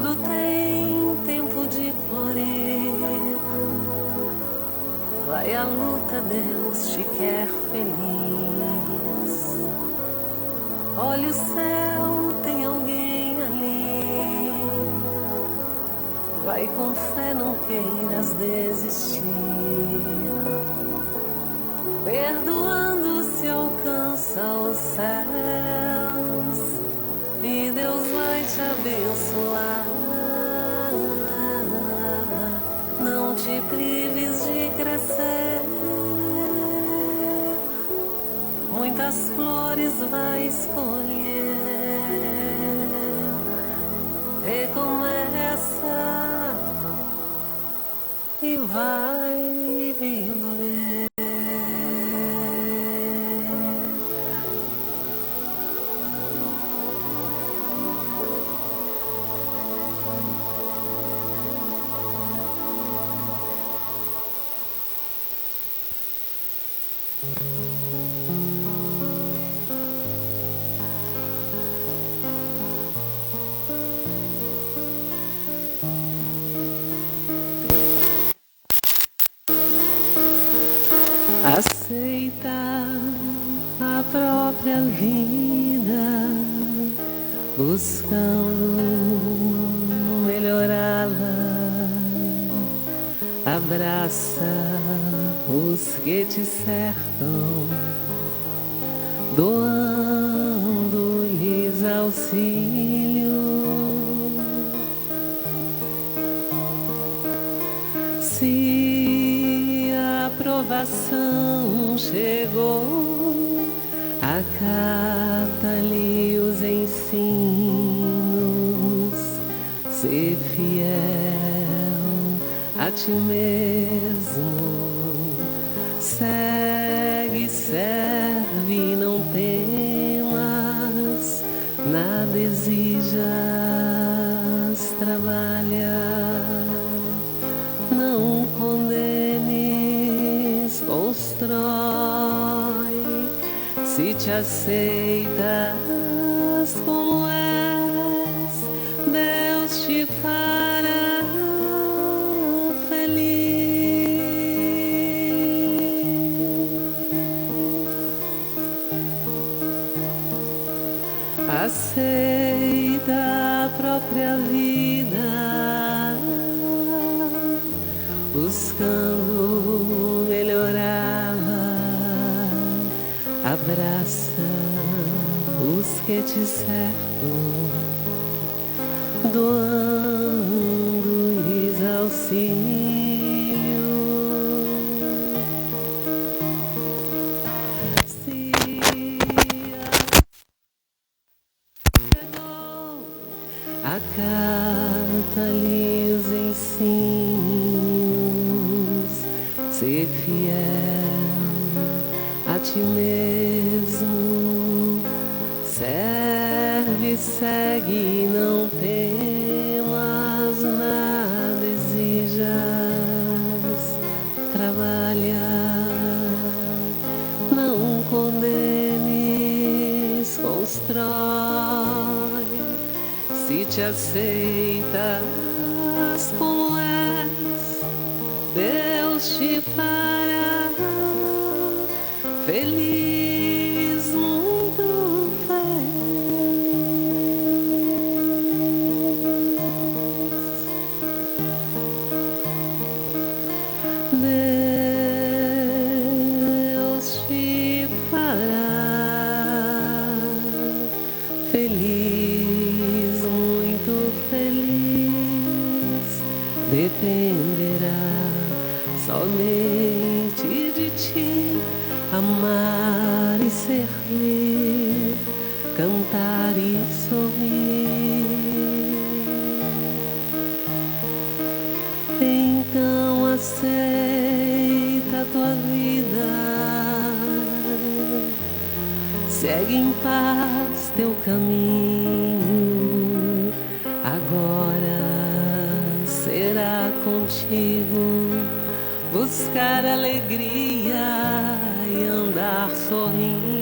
Tudo tem tempo de florir. Vai à luta, Deus te quer feliz. Olha o céu, tem alguém ali. Vai com fé, não queiras desistir. Perdoando se alcança os céus e Deus vai te abençoar. Não te prives de crescer. Muitas flores vai escolher. Recomeça e vai viver. Aceita a própria vida, buscando melhorá-la. Abraça os que te cercam, doando-lhes auxílio. Se a aprovação chegou, acata-lhe os ensinos, ser fiel a ti mesmo. Segue, serve, não temas, nada exijas, trabalha. Não condenes, constrói. Se te aceitas como és, Deus te fará feliz. Aceita a própria vida, buscando melhorá-la. Abraça os que te cercam, doando-lhes auxílio. Se chegou, acata-lhe os ensinos, ser fiel a ti mesmo. Serve, segue, não temas, nada exijas, trabalha. Não condenes, constrói. Se te aceitas como és, Deus te fará feliz, muito feliz. Deus te fará feliz, muito feliz. Dependerá somente de ti. Amar e servir, cantar e sorrir. Então aceita a tua vida, segue em paz teu caminho. Agora será contigo buscar alegria e andar sorrindo.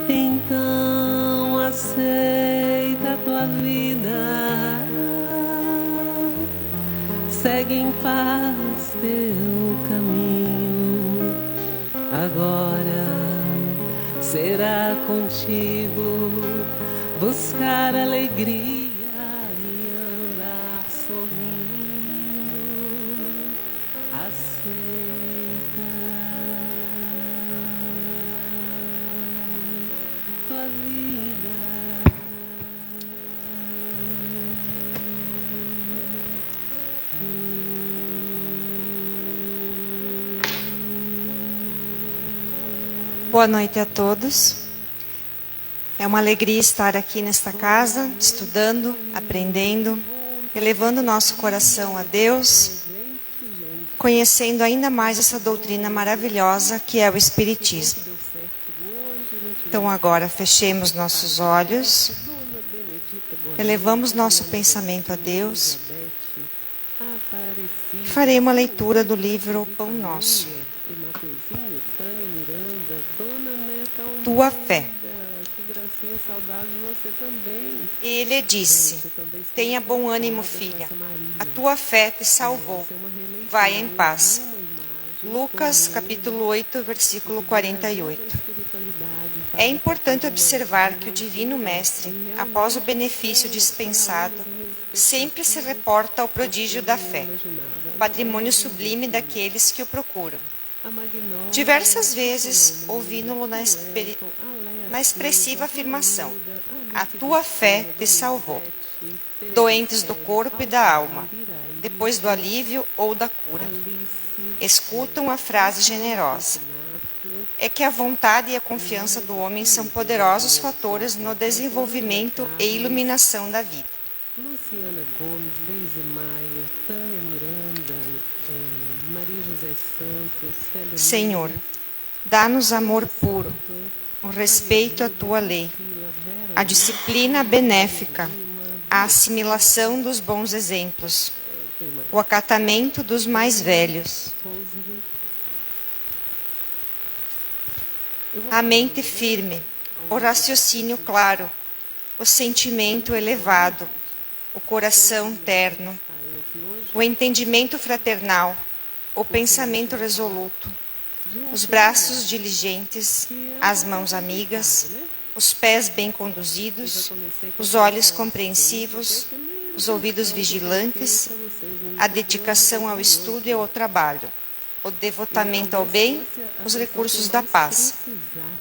Então aceita a tua vida, segue em paz teu caminho. Agora será contigo buscar alegria e andar sorrindo. Aceita tua vida. Boa noite a todos. É uma alegria estar aqui nesta casa, estudando, aprendendo, elevando nosso coração a Deus, conhecendo ainda mais essa doutrina maravilhosa que é o Espiritismo. Então agora fechemos nossos olhos, elevamos nosso pensamento a Deus e farei uma leitura do livro Pão Nosso. Tua fé. Ele disse: tenha bom ânimo, filha. A tua fé te salvou. Vai em paz. Lucas, capítulo 8, versículo 48. É importante observar que o Divino Mestre, após o benefício dispensado, sempre se reporta ao prodígio da fé, patrimônio sublime daqueles que o procuram. Diversas vezes ouvi-no na expressiva afirmação: a tua fé te salvou. Doentes do corpo e da alma, depois do alívio ou da cura, escutam a frase generosa. É que a vontade e a confiança do homem são poderosos fatores no desenvolvimento e iluminação da vida. Luciana Gomes, Deise Maia, Tânia Miranda, Maria José Santos, Senhor, dá-nos amor puro, o respeito à tua lei, a disciplina benéfica, a assimilação dos bons exemplos, o acatamento dos mais velhos, a mente firme, o raciocínio claro, o sentimento elevado, o coração terno, o entendimento fraternal, o pensamento resoluto, os braços diligentes, as mãos amigas, os pés bem conduzidos, os olhos compreensivos, os ouvidos vigilantes, a dedicação ao estudo e ao trabalho, o devotamento ao bem, os recursos da paz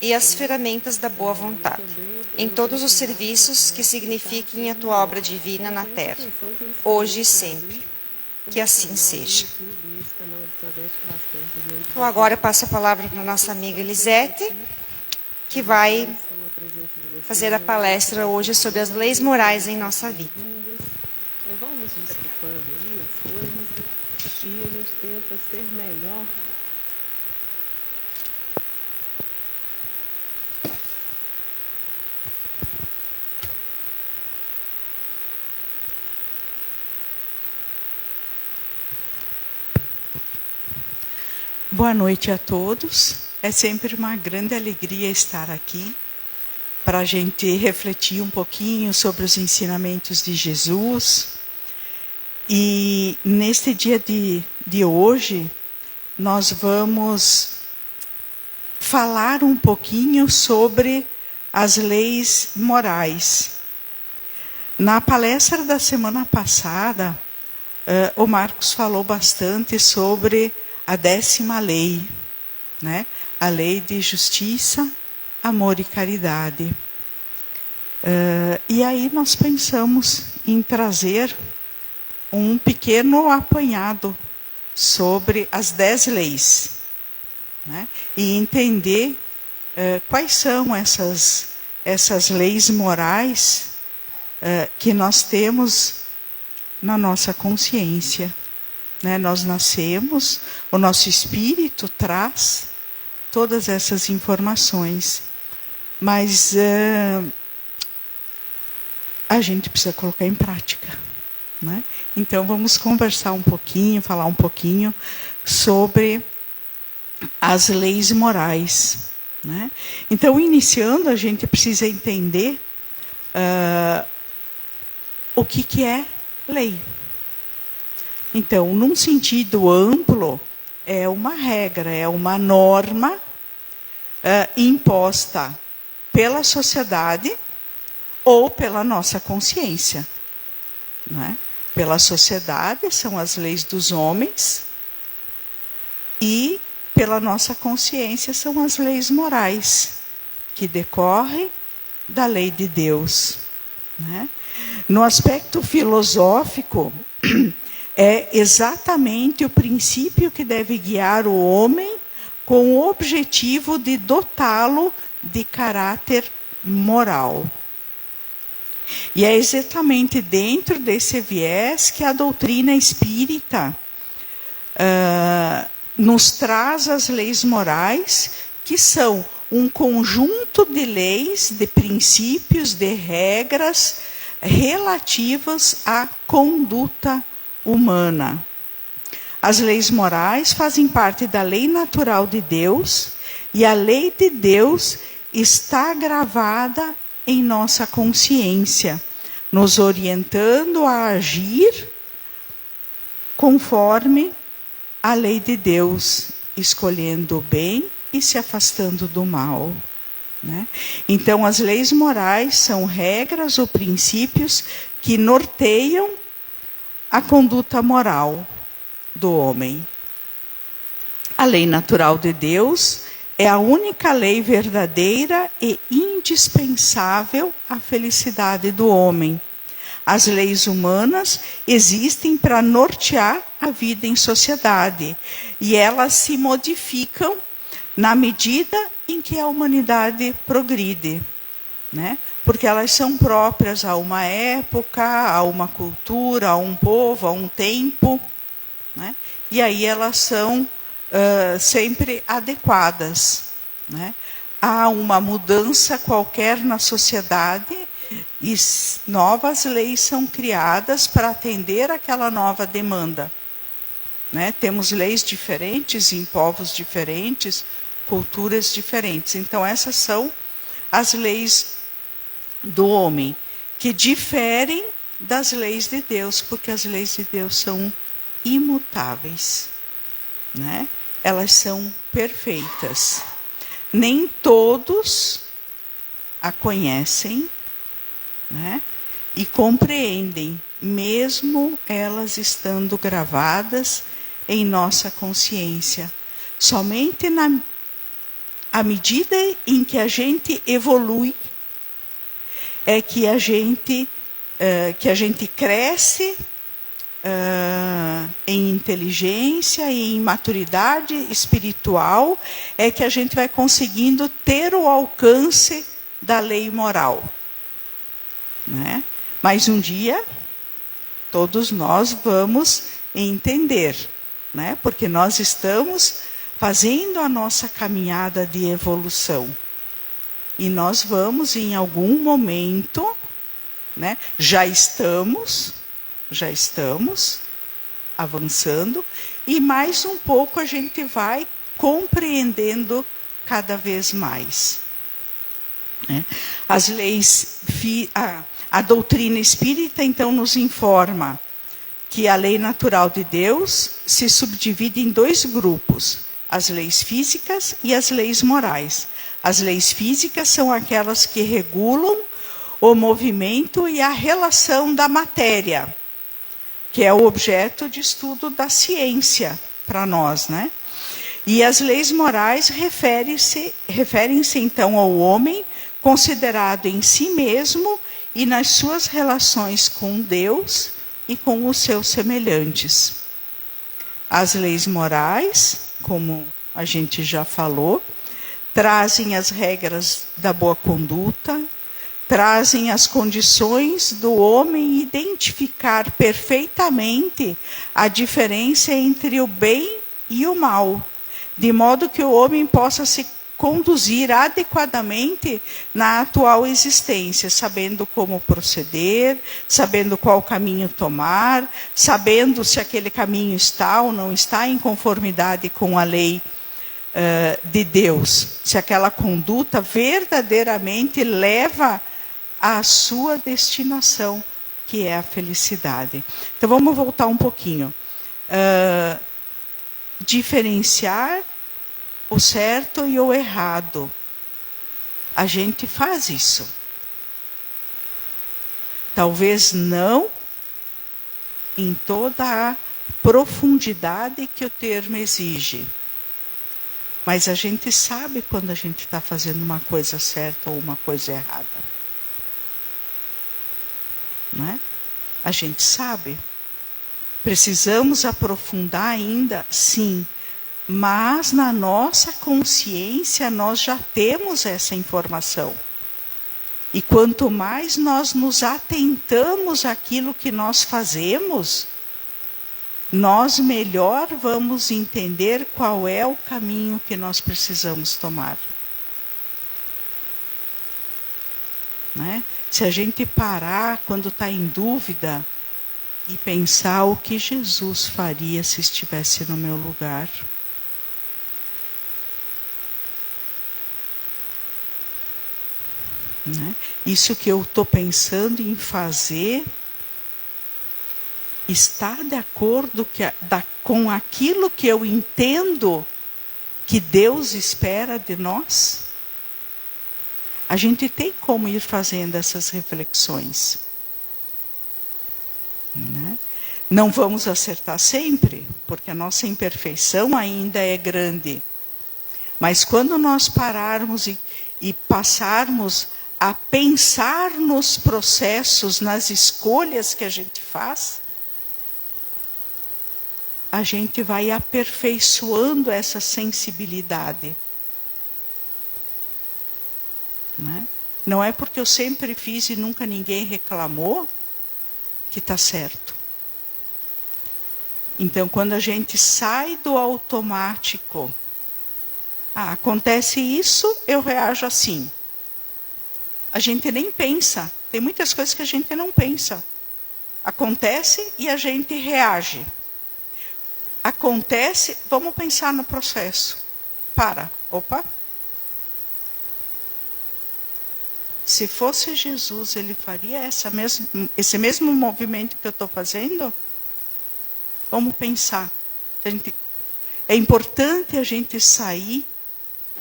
e as ferramentas da boa vontade, em todos os serviços que signifiquem a tua obra divina na terra, hoje e sempre. Que assim seja. Então agora eu passo a palavra para a nossa amiga Elisete, que vai fazer a palestra hoje sobre as leis morais em nossa vida. Vamos desculpando aí as coisas e a gente tenta ser melhor. Boa noite a todos. É sempre uma grande alegria estar aqui para a gente refletir um pouquinho sobre os ensinamentos de Jesus. E neste dia de hoje, nós vamos falar um pouquinho sobre as leis morais. Na palestra da semana passada, o Marcos falou bastante sobre a 10ª lei, né? A lei de justiça, amor e caridade. E aí nós pensamos em trazer um pequeno apanhado sobre as 10 leis, né? E entender quais são essas leis morais que nós temos na nossa consciência. Né? Nós nascemos, o nosso espírito traz todas essas informações, mas a gente precisa colocar em prática. Né? Então vamos conversar um pouquinho, falar um pouquinho sobre as leis morais. Né? Então, iniciando, a gente precisa entender o que é lei. Então, num sentido amplo, é uma regra, é uma norma imposta pela sociedade ou pela nossa consciência. Né? Pela sociedade, são as leis dos homens, e pela nossa consciência, são as leis morais, que decorrem da lei de Deus. Né? No aspecto filosófico, é exatamente o princípio que deve guiar o homem com o objetivo de dotá-lo de caráter moral. E é exatamente dentro desse viés que a doutrina espírita nos traz as leis morais, que são um conjunto de leis, de princípios, de regras relativas à conduta humana. As leis morais fazem parte da lei natural de Deus, e a lei de Deus está gravada em nossa consciência, nos orientando a agir conforme a lei de Deus, escolhendo o bem e se afastando do mal. Né? Então, as leis morais são regras ou princípios que norteiam a conduta moral do homem. A lei natural de Deus é a única lei verdadeira e indispensável à felicidade do homem. As leis humanas existem para nortear a vida em sociedade, e elas se modificam na medida em que a humanidade progride, né? Porque elas são próprias a uma época, a uma cultura, a um povo, a um tempo, né? E aí elas são sempre adequadas, né? Há uma mudança qualquer na sociedade e novas leis são criadas para atender aquela nova demanda. Né? Temos leis diferentes em povos diferentes, culturas diferentes. Então, essas são as leis do homem, que diferem das leis de Deus, porque as leis de Deus são imutáveis. Né? Elas são perfeitas. Nem todos a conhecem, né? E compreendem, mesmo elas estando gravadas em nossa consciência. Somente à medida em que a gente evolui, é que a gente cresce em inteligência e em maturidade espiritual, é que a gente vai conseguindo ter o alcance da lei moral. Né? Mas um dia, todos nós vamos entender, né? Porque nós estamos fazendo a nossa caminhada de evolução. E nós vamos, em algum momento, né? Já estamos avançando, e mais um pouco a gente vai compreendendo cada vez mais. Né? As leis, a doutrina espírita, então, nos informa que a lei natural de Deus se subdivide em dois grupos: as leis físicas e as leis morais. As leis físicas são aquelas que regulam o movimento e a relação da matéria, que é o objeto de estudo da ciência para nós, né? E as leis morais referem-se então ao homem considerado em si mesmo e nas suas relações com Deus e com os seus semelhantes. As leis morais, como a gente já falou, trazem as regras da boa conduta, trazem as condições do homem identificar perfeitamente a diferença entre o bem e o mal, de modo que o homem possa se conduzir adequadamente na atual existência, sabendo como proceder, sabendo qual caminho tomar, sabendo se aquele caminho está ou não está em conformidade com a lei de Deus, se aquela conduta verdadeiramente leva à sua destinação, que é a felicidade. Então vamos voltar um pouquinho. diferenciar o certo e o errado. A gente faz isso. Talvez não em toda a profundidade que o termo exige. Mas a gente sabe quando a gente está fazendo uma coisa certa ou uma coisa errada. Não é? A gente sabe. Precisamos aprofundar ainda? Sim. Mas na nossa consciência nós já temos essa informação. E quanto mais nós nos atentamos àquilo que nós fazemos, nós melhor vamos entender qual é o caminho que nós precisamos tomar. Né? Se a gente parar quando está em dúvida e pensar o que Jesus faria se estivesse no meu lugar. Né? Isso que eu estou pensando em fazer está de acordo com aquilo que eu entendo que Deus espera de nós? A gente tem como ir fazendo essas reflexões. Né? Não vamos acertar sempre, porque a nossa imperfeição ainda é grande. Mas quando nós pararmos e passarmos a pensar nos processos, nas escolhas que a gente faz, a gente vai aperfeiçoando essa sensibilidade. Né? Não é porque eu sempre fiz e nunca ninguém reclamou que está certo. Então, quando a gente sai do automático, acontece isso, eu reajo assim. A gente nem pensa. Tem muitas coisas que a gente não pensa. Acontece e a gente reage. Acontece, vamos pensar no processo. Opa. Se fosse Jesus, ele faria esse mesmo movimento que eu estou fazendo? Vamos pensar. É importante a gente sair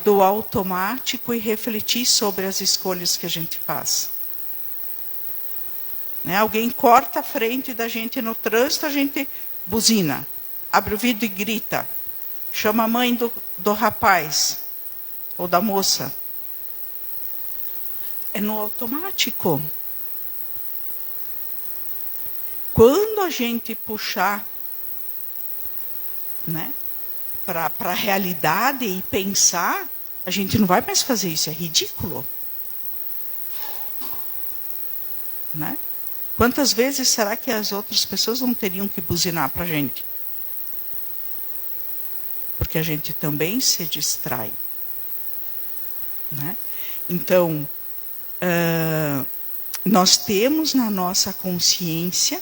do automático e refletir sobre as escolhas que a gente faz. Né? Alguém corta a frente da gente no trânsito, a gente buzina, abre o vidro e grita, chama a mãe do rapaz ou da moça. É no automático. Quando a gente puxar, né, para a realidade e pensar, a gente não vai mais fazer isso, é ridículo. Né? Quantas vezes será que as outras pessoas não teriam que buzinar para a gente? Porque a gente também se distrai. Né? Então, nós temos na nossa consciência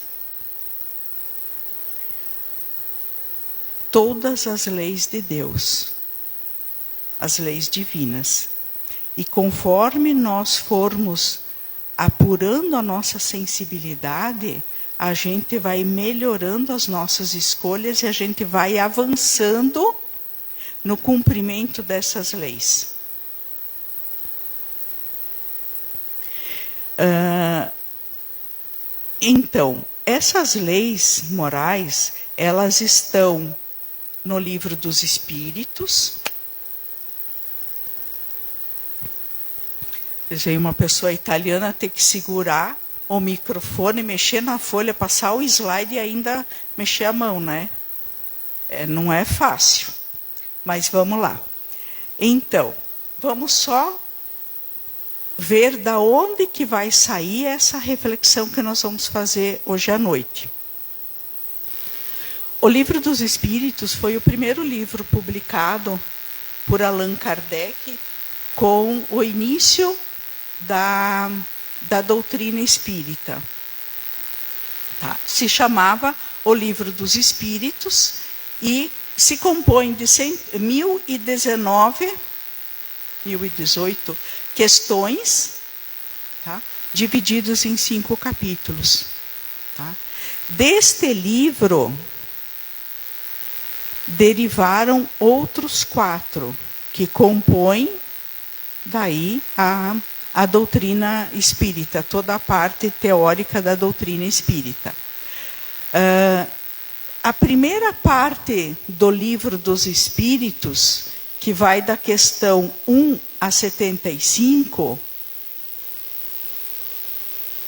todas as leis de Deus, as leis divinas. E conforme nós formos apurando a nossa sensibilidade, a gente vai melhorando as nossas escolhas e a gente vai avançando no cumprimento dessas leis. Então, essas leis morais, elas estão no Livro dos Espíritos. Uma pessoa italiana ter que segurar o microfone, mexer na folha, passar o slide e ainda mexer a mão, né? Não é fácil. Mas vamos lá. Então, vamos só ver da onde que vai sair essa reflexão que nós vamos fazer hoje à noite. O Livro dos Espíritos foi o primeiro livro publicado por Allan Kardec com o início da doutrina espírita. Tá? Se chamava O Livro dos Espíritos e se compõe de 1018 questões, tá? Divididos em 5 capítulos. Tá? Deste livro, derivaram outros 4, que compõem daí a doutrina espírita, toda a parte teórica da doutrina espírita. A primeira parte do Livro dos Espíritos, que vai da questão 1 a 75,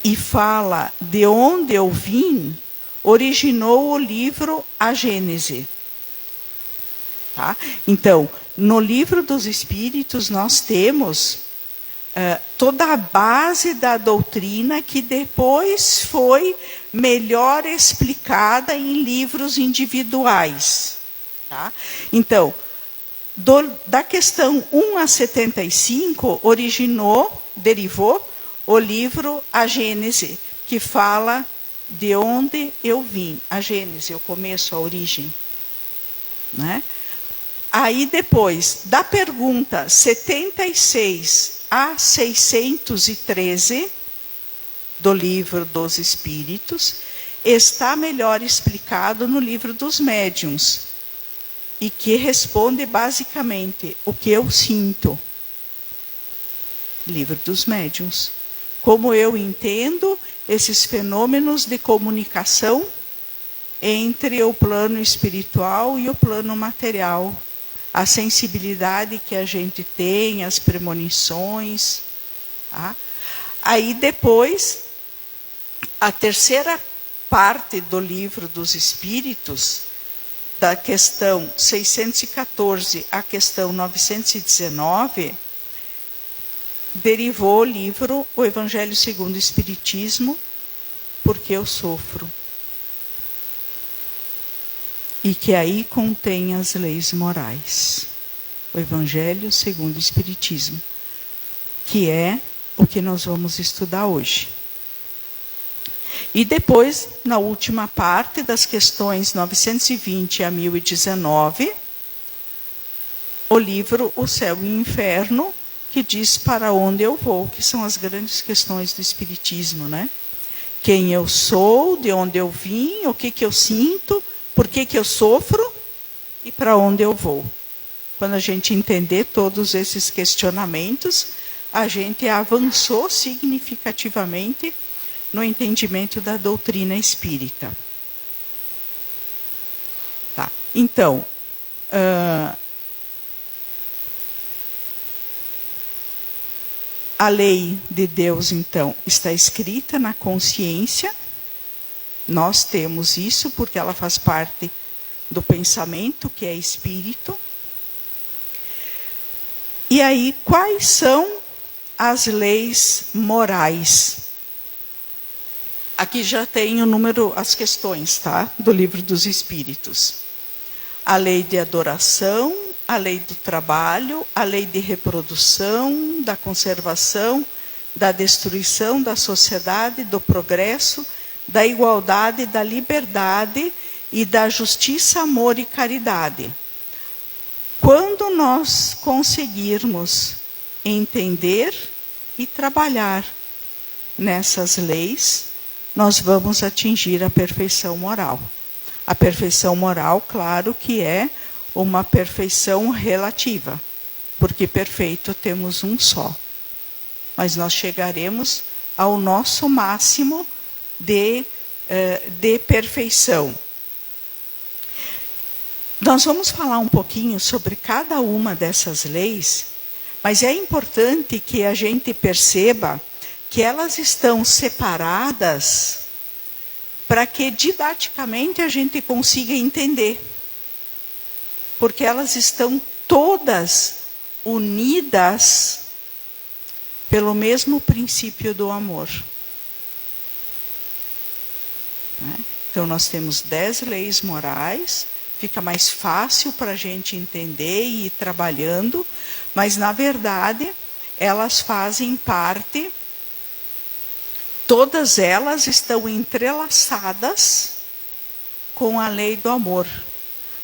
e fala de onde eu vim, originou o livro A Gênese. Tá? Então, no Livro dos Espíritos nós temos toda a base da doutrina que depois foi melhor explicada em livros individuais. Tá? Então, da questão 1 a 75, derivou o livro A Gênese, que fala de onde eu vim. A Gênese, o começo, a origem. Né? Aí depois, da pergunta 76 a 613 do Livro dos Espíritos, está melhor explicado no Livro dos Médiuns, e que responde basicamente o que eu sinto. Livro dos Médiuns. Como eu entendo esses fenômenos de comunicação entre o plano espiritual e o plano material. A sensibilidade que a gente tem, as premonições. Tá? Aí depois, a terceira parte do Livro dos Espíritos, da questão 614 à questão 919, derivou o livro O Evangelho segundo o Espiritismo, Porque eu Sofro. E que aí contém as leis morais. O Evangelho segundo o Espiritismo, que é o que nós vamos estudar hoje. E depois, na última parte, das questões 920 a 1019, o livro O Céu e o Inferno, que diz para onde eu vou, que são as grandes questões do Espiritismo, né? Quem eu sou, de onde eu vim, o que eu sinto, por que eu sofro e para onde eu vou. Quando a gente entender todos esses questionamentos, a gente avançou significativamente no entendimento da doutrina espírita. Tá. Então, a lei de Deus, então, está escrita na consciência. Nós temos isso porque ela faz parte do pensamento, que é espírito. E aí, quais são as leis morais? Aqui já tem o número, as questões, tá? Do Livro dos Espíritos. A lei de adoração, a lei do trabalho, a lei de reprodução, da conservação, da destruição da sociedade, do progresso, da igualdade, da liberdade e da justiça, amor e caridade. Quando nós conseguirmos entender e trabalhar nessas leis, nós vamos atingir a perfeição moral. A perfeição moral, claro que é uma perfeição relativa, porque perfeito temos um só. Mas nós chegaremos ao nosso máximo de perfeição. Nós vamos falar um pouquinho sobre cada uma dessas leis, mas é importante que a gente perceba que elas estão separadas para que didaticamente a gente consiga entender. Porque elas estão todas unidas pelo mesmo princípio do amor. Então nós temos 10 leis morais, fica mais fácil para a gente entender e ir trabalhando, mas na verdade elas fazem parte, todas elas estão entrelaçadas com a lei do amor.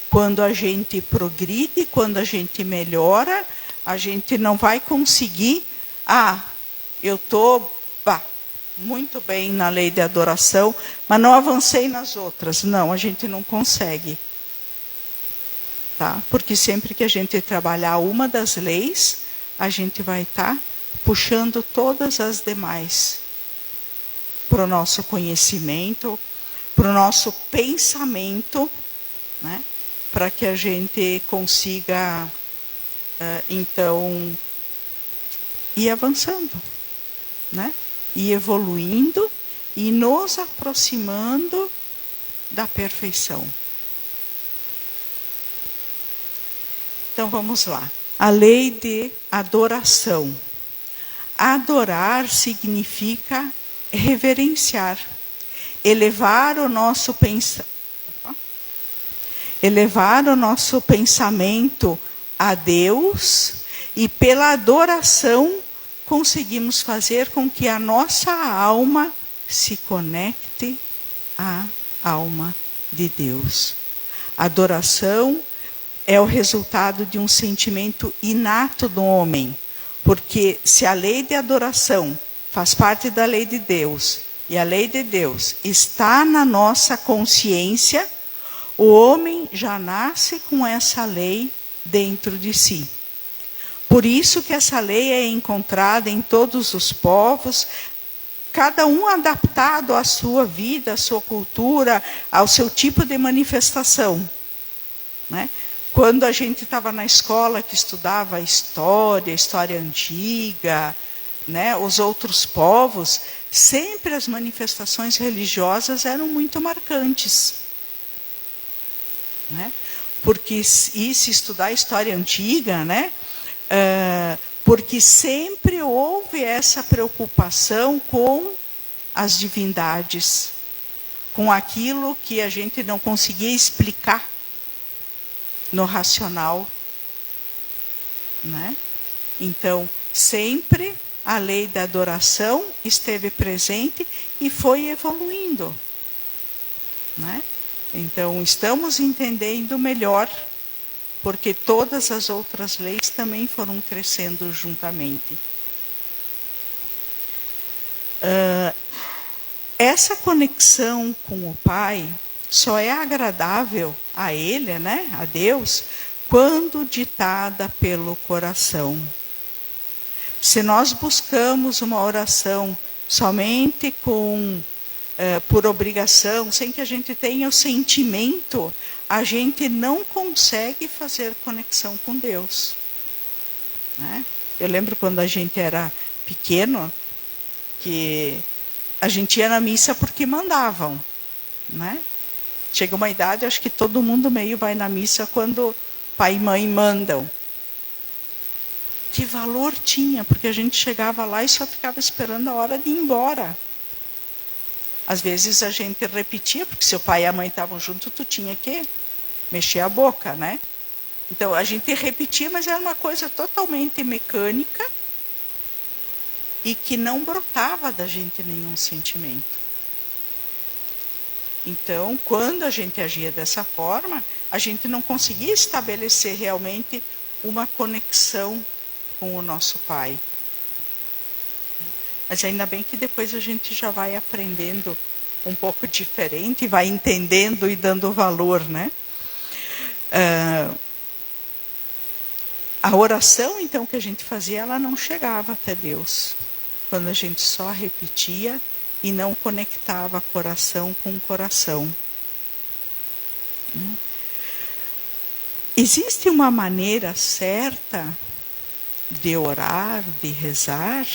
Quando a gente progride, quando a gente melhora, a gente não vai conseguir, eu estou muito bem na lei de adoração, mas não avancei nas outras. Não, a gente não consegue. tá? Porque sempre que a gente trabalhar uma das leis, a gente vai estar puxando todas as demais para o nosso conhecimento, para o nosso pensamento, né? Para que a gente consiga, então, ir avançando, né? Ir evoluindo e nos aproximando da perfeição. Então vamos lá. A lei de adoração. Adorar significa reverenciar, elevar o nosso pensamento a Deus, e pela adoração conseguimos fazer com que a nossa alma se conecte à alma de Deus. Adoração é o resultado de um sentimento inato do homem, porque se a lei de adoração faz parte da lei de Deus, e a lei de Deus está na nossa consciência, o homem já nasce com essa lei dentro de si. Por isso que essa lei é encontrada em todos os povos, cada um adaptado à sua vida, à sua cultura, ao seu tipo de manifestação, né? Quando a gente estava na escola que estudava história antiga, né, os outros povos, sempre as manifestações religiosas eram muito marcantes, né? Porque se estudar história antiga, né, porque sempre houve essa preocupação com as divindades, com aquilo que a gente não conseguia explicar no racional, né? Então, sempre a lei da adoração esteve presente e foi evoluindo, né? Então, estamos entendendo melhor, porque todas as outras leis também foram crescendo juntamente. Essa conexão com o Pai só é agradável a Ele, né, a Deus, quando ditada pelo coração. Se nós buscamos uma oração somente por obrigação, sem que a gente tenha o sentimento, a gente não consegue fazer conexão com Deus, né? Eu lembro quando a gente era pequeno, que a gente ia na missa porque mandavam, né? Chega uma idade, acho que todo mundo meio vai na missa quando pai e mãe mandam. Que valor tinha, porque a gente chegava lá e só ficava esperando a hora de ir embora. Às vezes a gente repetia, porque se o pai e a mãe estavam juntos, tu tinha que mexer a boca, né? Então a gente repetia, mas era uma coisa totalmente mecânica e que não brotava da gente nenhum sentimento. Então, quando a gente agia dessa forma, a gente não conseguia estabelecer realmente uma conexão com o nosso Pai. Mas ainda bem que depois a gente já vai aprendendo um pouco diferente, vai entendendo e dando valor, né? A oração, então, que a gente fazia, ela não chegava até Deus. Quando a gente só repetia e não conectava coração com coração. Existe uma maneira certa de orar, de rezar,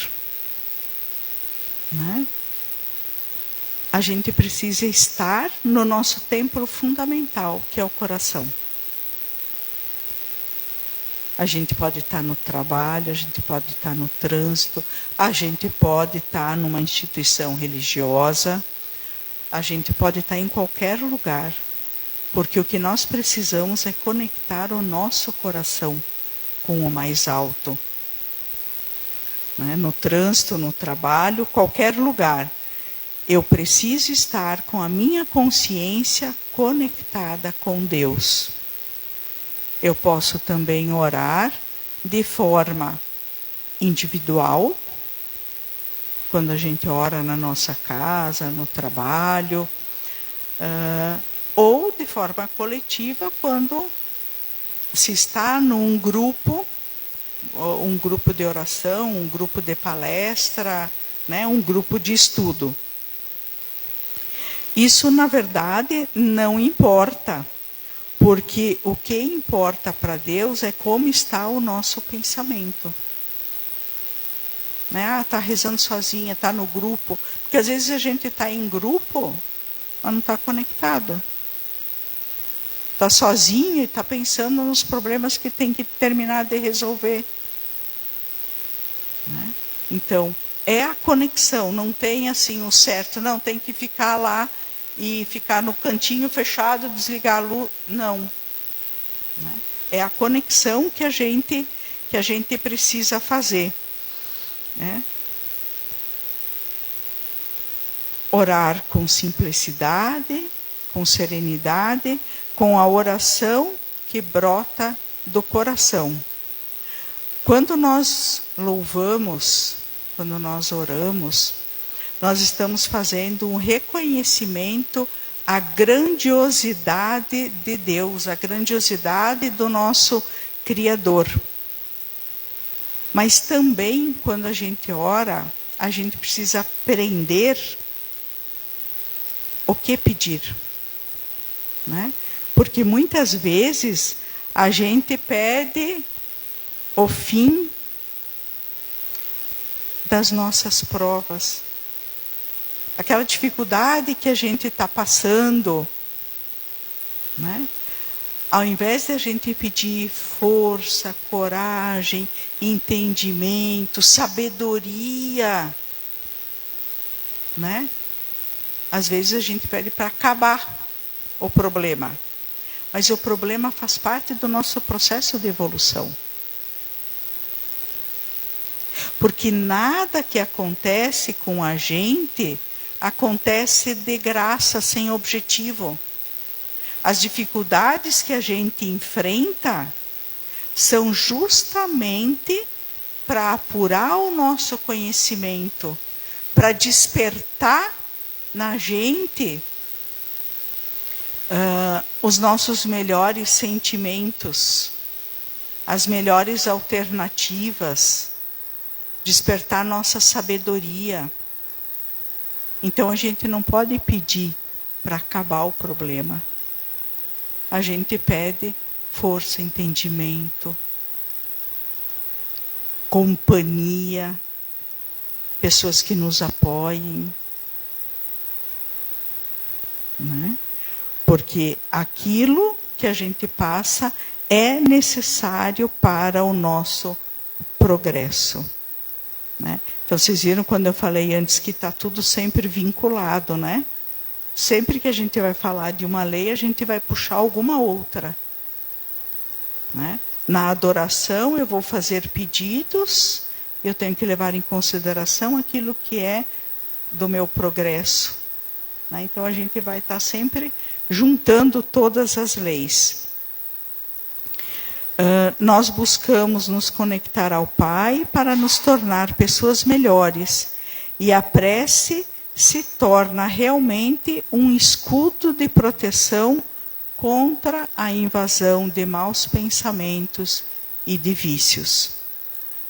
né? A gente precisa estar no nosso templo fundamental, que é o coração. A gente pode estar no trabalho, a gente pode estar no trânsito, a gente pode estar numa instituição religiosa, a gente pode estar em qualquer lugar, porque o que nós precisamos é conectar o nosso coração com o mais alto. Né? No trânsito, no trabalho, qualquer lugar. Eu preciso estar com a minha consciência conectada com Deus. Eu posso também orar de forma individual, quando a gente ora na nossa casa, no trabalho, ou de forma coletiva, quando se está num grupo, um grupo de oração, um grupo de palestra, né, um grupo de estudo. Isso, na verdade, não importa, porque o que importa para Deus é como está o nosso pensamento. Né? Está rezando sozinha, está no grupo. Porque às vezes a gente está em grupo, mas não está conectado. Está sozinho e está pensando nos problemas que tem que terminar de resolver. Né? Então, é a conexão, não tem assim o certo, não, tem que ficar lá e ficar no cantinho fechado, desligar a luz, não. Né? É a conexão que a gente precisa fazer. Né? Orar com simplicidade, com serenidade, com a oração que brota do coração. Quando nós louvamos, quando nós oramos, nós estamos fazendo um reconhecimento à grandiosidade de Deus, à grandiosidade do nosso Criador. Mas também, quando a gente ora, a gente precisa aprender o que pedir. Né? Porque muitas vezes a gente pede o fim das nossas provas. Aquela dificuldade que a gente está passando. Né? Ao invés de a gente pedir força, coragem, entendimento, sabedoria, né? Às vezes a gente pede para acabar o problema. Mas o problema faz parte do nosso processo de evolução. Porque nada que acontece com a gente acontece de graça, sem objetivo. As dificuldades que a gente enfrenta são justamente para apurar o nosso conhecimento, para despertar na gente os nossos melhores sentimentos, as melhores alternativas, despertar nossa sabedoria. Então a gente não pode pedir para acabar o problema. A gente pede força, entendimento, companhia, pessoas que nos apoiem. Né? Porque aquilo que a gente passa é necessário para o nosso progresso. Né? Então, vocês viram quando eu falei antes que está tudo sempre vinculado, né? Sempre que a gente vai falar de uma lei, a gente vai puxar alguma outra. Né? Na adoração, eu vou fazer pedidos, eu tenho que levar em consideração aquilo que é do meu progresso. Né? Então, a gente vai estar sempre juntando todas as leis. Nós buscamos nos conectar ao Pai para nos tornar pessoas melhores. E a prece se torna realmente um escudo de proteção contra a invasão de maus pensamentos e de vícios.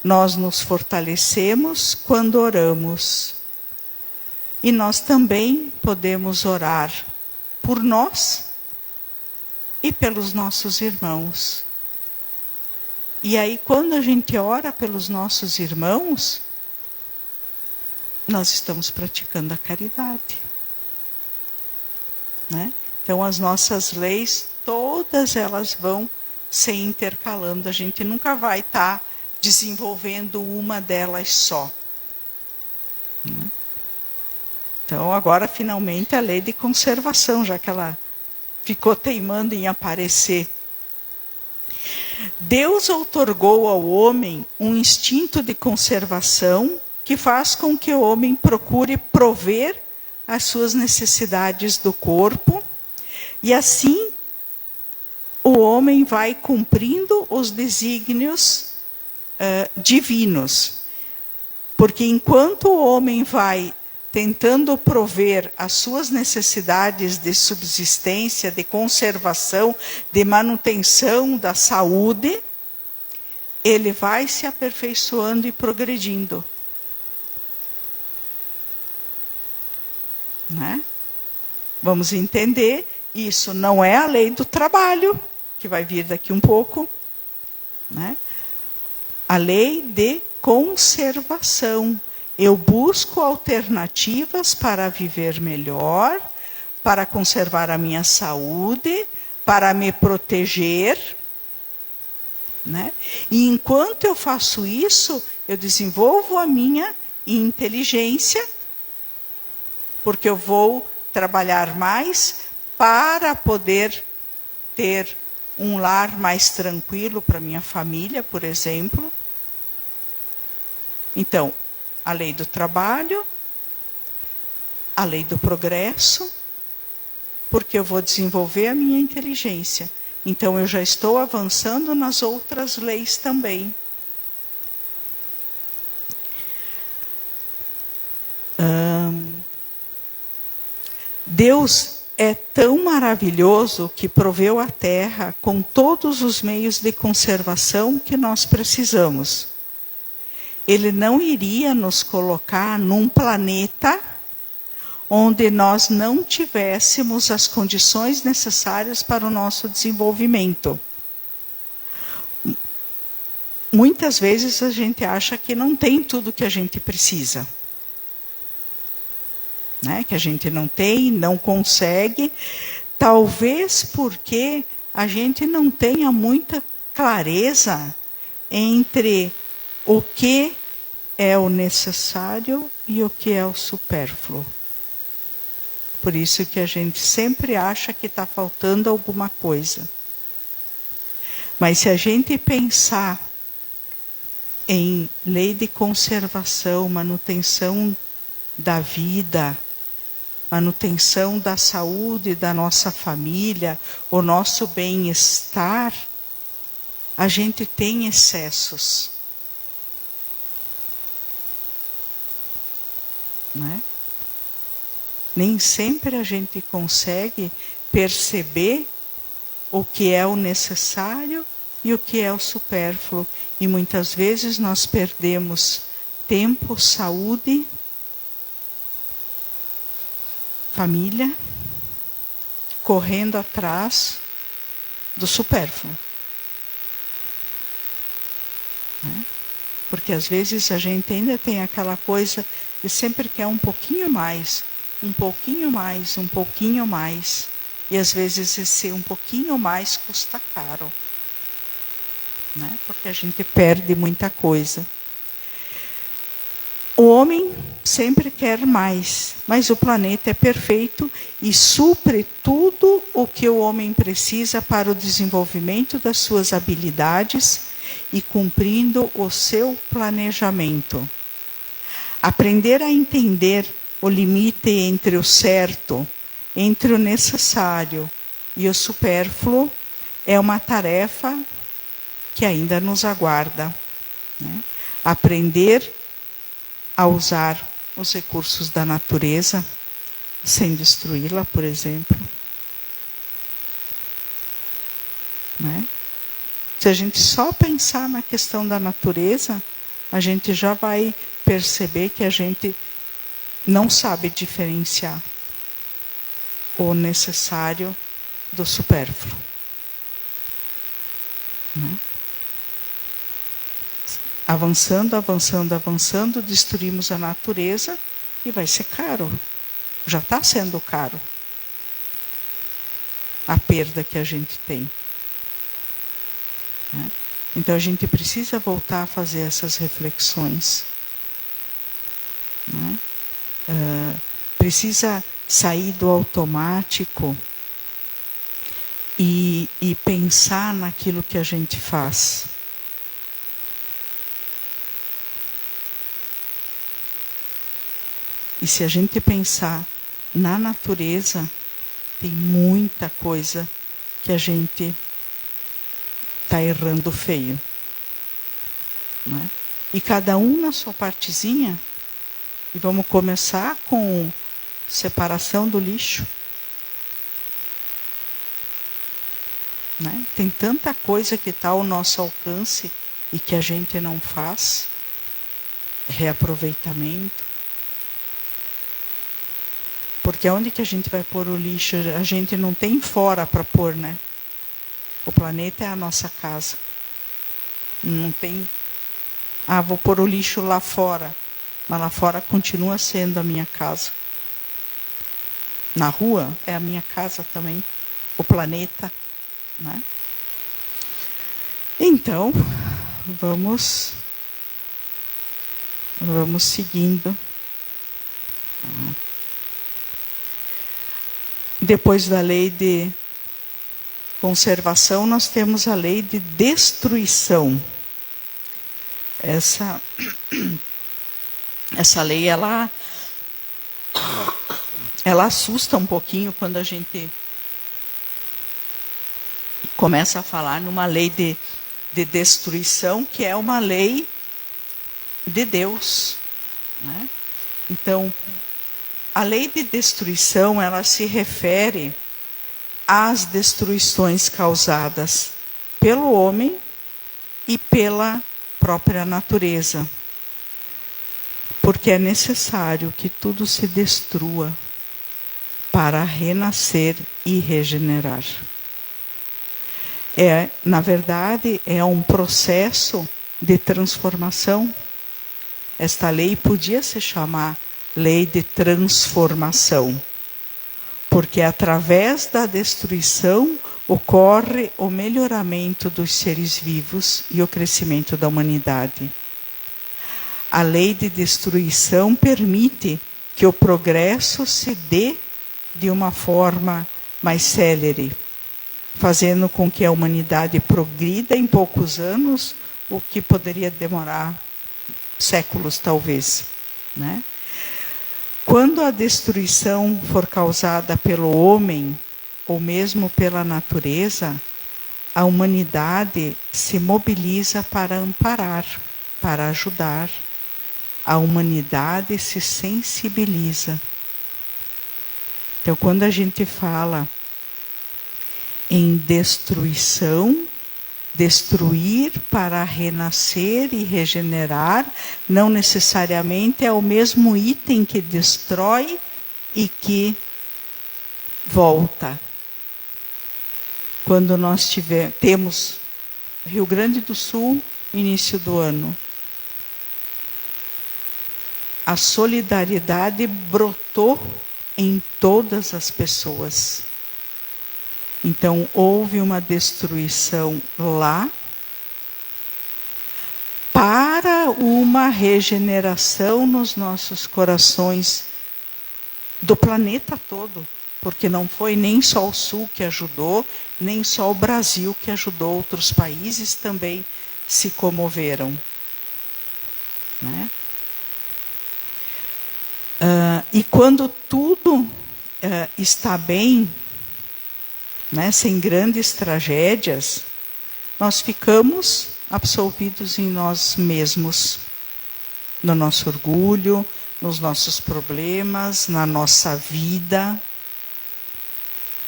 Nós nos fortalecemos quando oramos. E nós também podemos orar por nós e pelos nossos irmãos. E aí, quando a gente ora pelos nossos irmãos, nós estamos praticando a caridade. Né? Então, as nossas leis, todas elas vão se intercalando. A gente nunca vai estar desenvolvendo uma delas só. Né? Então, agora, finalmente, a lei de conservação, já que ela ficou teimando em aparecer. Deus outorgou ao homem um instinto de conservação que faz com que o homem procure prover as suas necessidades do corpo, e assim o homem vai cumprindo os desígnios divinos. Porque enquanto o homem vai tentando prover as suas necessidades de subsistência, de conservação, de manutenção da saúde, ele vai se aperfeiçoando e progredindo. Né? Vamos entender, isso não é a lei do trabalho, que vai vir daqui um pouco, né? A lei de conservação. Eu busco alternativas para viver melhor, para conservar a minha saúde, para me proteger, né? E enquanto eu faço isso, eu desenvolvo a minha inteligência, porque eu vou trabalhar mais para poder ter um lar mais tranquilo para minha família, por exemplo. Então, a lei do trabalho, a lei do progresso, porque eu vou desenvolver a minha inteligência. Então, eu já estou avançando nas outras leis também. Deus é tão maravilhoso que proveu a Terra com todos os meios de conservação que nós precisamos. Ele não iria nos colocar num planeta onde nós não tivéssemos as condições necessárias para o nosso desenvolvimento. Muitas vezes a gente acha que não tem tudo que a gente precisa. Né? Que a gente não tem, não consegue. Talvez porque a gente não tenha muita clareza entre o que é o necessário e o que é o supérfluo. Por isso que a gente sempre acha que está faltando alguma coisa. Mas se a gente pensar em lei de conservação, manutenção da vida, manutenção da saúde da nossa família, o nosso bem-estar, a gente tem excessos. Né? Nem sempre a gente consegue perceber o que é o necessário e o que é o supérfluo. E muitas vezes nós perdemos tempo, saúde, família, correndo atrás do supérfluo. Né? Porque às vezes a gente ainda tem aquela coisa de sempre quer um pouquinho mais, um pouquinho mais, um pouquinho mais. E às vezes esse um pouquinho mais custa caro. Né? Porque a gente perde muita coisa. O homem sempre quer mais, mas o planeta é perfeito e supre tudo o que o homem precisa para o desenvolvimento das suas habilidades e cumprindo o seu planejamento. Aprender a entender o limite entre o certo, entre o necessário e o supérfluo é uma tarefa que ainda nos aguarda. Né? Aprender a usar os recursos da natureza sem destruí-la, por exemplo. Né? Se a gente só pensar na questão da natureza, a gente já vai perceber que a gente não sabe diferenciar o necessário do supérfluo. Né? Avançando, avançando, avançando, destruímos a natureza e vai ser caro. Já está sendo caro a perda que a gente tem. Né? Então a gente precisa voltar a fazer essas reflexões. Né? Precisa sair do automático e pensar naquilo que a gente faz. E se a gente pensar na natureza, tem muita coisa que a gente está errando feio. Né? E cada um na sua partezinha E vamos começar com separação do lixo. Né? Tem tanta coisa que está ao nosso alcance e que a gente não faz. Reaproveitamento. Porque onde que a gente vai pôr o lixo? A gente não tem fora para pôr, né? O planeta é a nossa casa. Não tem... vou pôr o lixo lá fora. Mas lá fora continua sendo a minha casa. Na rua é a minha casa também. O planeta, né? Então, vamos seguindo. Depois da lei de conservação, nós temos a lei de destruição. Essa lei, ela assusta um pouquinho quando a gente começa a falar numa lei de destruição, que é uma lei de Deus, né? Então, a lei de destruição, ela se refere às destruições causadas pelo homem e pela própria natureza. Porque é necessário que tudo se destrua para renascer e regenerar. Na verdade, é um processo de transformação. Esta lei podia se chamar lei de transformação, porque através da destruição ocorre o melhoramento dos seres vivos e o crescimento da humanidade. A lei de destruição permite que o progresso se dê de uma forma mais célere, fazendo com que a humanidade progrida em poucos anos, o que poderia demorar séculos talvez, né? Quando a destruição for causada pelo homem, ou mesmo pela natureza, a humanidade se mobiliza para amparar, para ajudar. A humanidade se sensibiliza. Então, quando a gente fala em destruição, destruir para renascer e regenerar, não necessariamente é o mesmo item que destrói e que volta. Quando nós temos Rio Grande do Sul, início do ano, a solidariedade brotou em todas as pessoas. Então, houve uma destruição lá para uma regeneração nos nossos corações do planeta todo. Porque não foi nem só o Sul que ajudou, nem só o Brasil que ajudou, outros países também se comoveram. Né? E quando tudo está bem, né, sem grandes tragédias, nós ficamos absolvidos em nós mesmos, no nosso orgulho, nos nossos problemas, na nossa vida.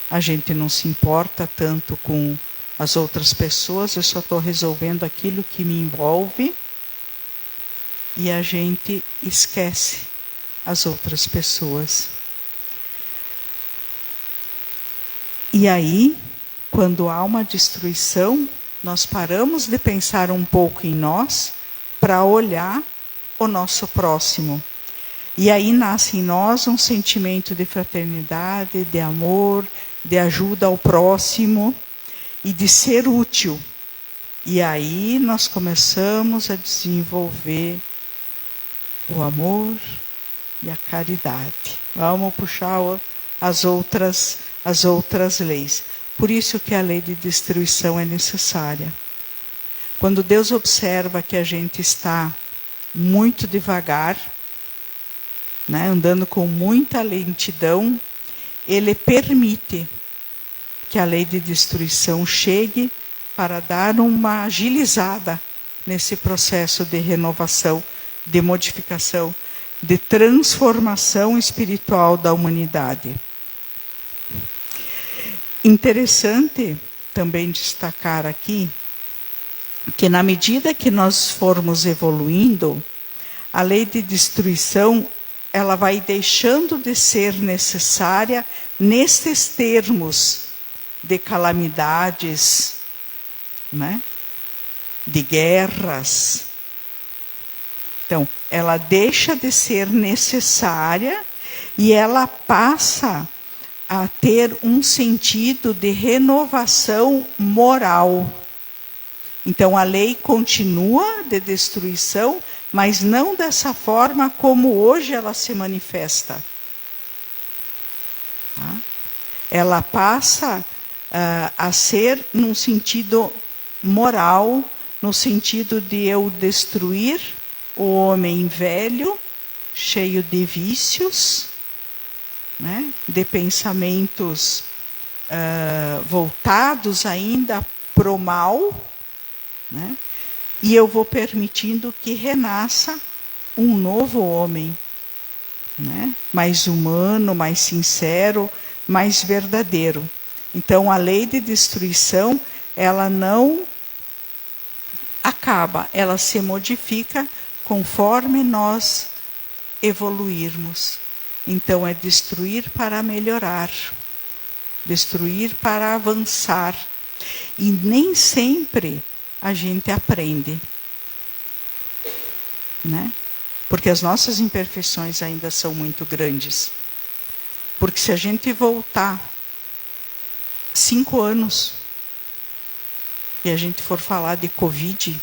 A gente não se importa tanto com as outras pessoas, eu só estou resolvendo aquilo que me envolve e a gente esquece as outras pessoas. E aí, quando há uma destruição, nós paramos de pensar um pouco em nós para olhar o nosso próximo. E aí nasce em nós um sentimento de fraternidade, de amor, de ajuda ao próximo e de ser útil. E aí nós começamos a desenvolver o amor e a caridade. Vamos puxar as outras leis. Por isso que a lei de destruição é necessária. Quando Deus observa que a gente está muito devagar, né, andando com muita lentidão, Ele permite que a lei de destruição chegue para dar uma agilizada nesse processo de renovação, de modificação. de transformação espiritual da humanidade. Interessante também destacar aqui que na medida que nós formos evoluindo, a lei de destruição ela vai deixando de ser necessária nesses termos de calamidades, né? De guerras. Então, ela deixa de ser necessária e ela passa a ter um sentido de renovação moral. Então, a lei continua de destruição, mas não dessa forma como hoje ela se manifesta. Tá? Ela passa a ser num sentido moral, no sentido de eu destruir o homem velho, cheio de vícios, né? De pensamentos voltados ainda para o mal, né? E eu vou permitindo que renasça um novo homem, né? Mais humano, mais sincero, mais verdadeiro. Então, a lei de destruição, ela não acaba, ela se modifica conforme nós evoluirmos. Então, é destruir para melhorar, destruir para avançar. E nem sempre a gente aprende, né? Porque as nossas imperfeições ainda são muito grandes. Porque se a gente voltar 5 anos e a gente for falar de Covid,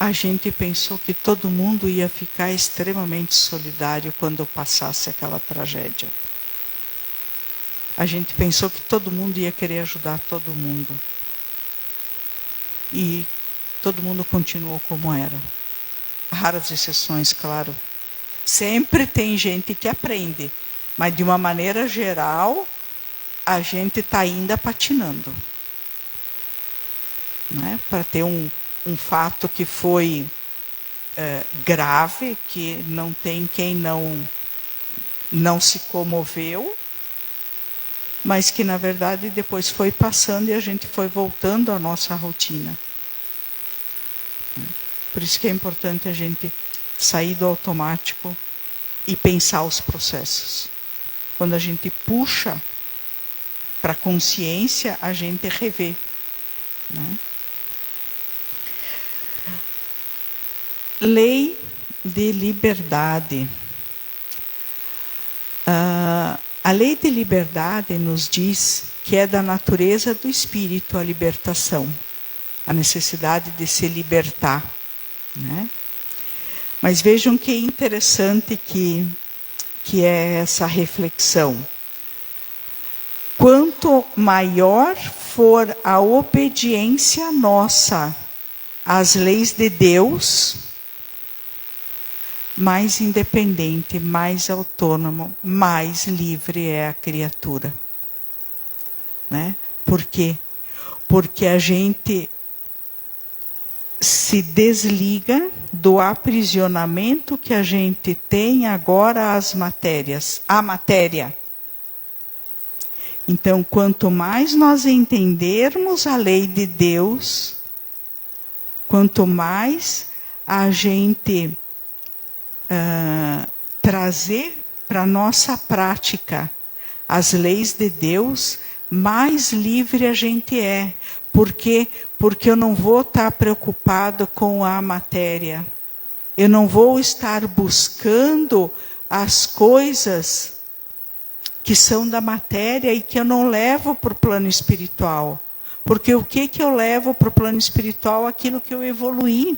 a gente pensou que todo mundo ia ficar extremamente solidário quando passasse aquela tragédia. A gente pensou que todo mundo ia querer ajudar todo mundo. E todo mundo continuou como era. Raras exceções, claro. Sempre tem gente que aprende, mas de uma maneira geral, a gente está ainda patinando. Né? Para ter um fato que foi grave, que não tem quem não se comoveu, mas que, na verdade, depois foi passando e a gente foi voltando à nossa rotina. Por isso que é importante a gente sair do automático e pensar os processos. Quando a gente puxa para a consciência, a gente revê. Né? Lei de liberdade. A lei de liberdade nos diz que é da natureza do espírito a libertação, a necessidade de se libertar. Né? Mas vejam que interessante que é essa reflexão. Quanto maior for a obediência nossa às leis de Deus, mais independente, mais autônomo, mais livre é a criatura. Né? Por quê? Porque a gente se desliga do aprisionamento que a gente tem agora às matérias, à matéria. Então, quanto mais nós entendermos a lei de Deus, quanto mais a gente trazer para a nossa prática as leis de Deus, mais livre a gente é. Por quê? Porque eu não vou estar preocupado com a matéria. Eu não vou estar buscando as coisas que são da matéria e que eu não levo para o plano espiritual. Porque o que eu levo para o plano espiritual? Aquilo que eu evoluí.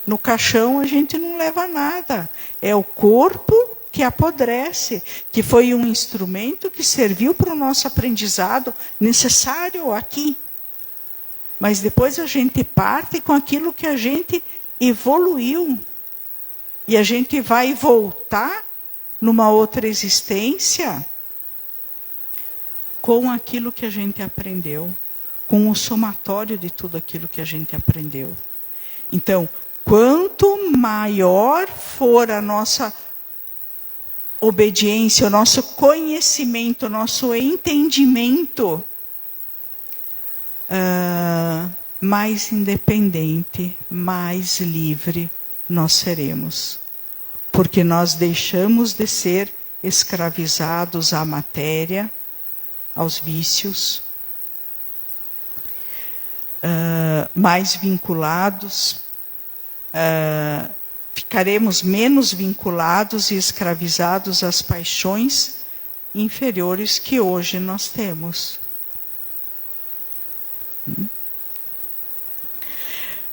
No caixão a gente não leva nada. É o corpo que apodrece, que foi um instrumento que serviu para o nosso aprendizado necessário aqui. Mas depois a gente parte com aquilo que a gente evoluiu. E a gente vai voltar numa outra existência com aquilo que a gente aprendeu, com o somatório de tudo aquilo que a gente aprendeu. Então, quanto maior for a nossa obediência, o nosso conhecimento, o nosso entendimento, mais independente, mais livre nós seremos. Porque nós deixamos de ser escravizados à matéria, aos vícios, mais vinculados, ficaremos menos vinculados e escravizados às paixões inferiores que hoje nós temos.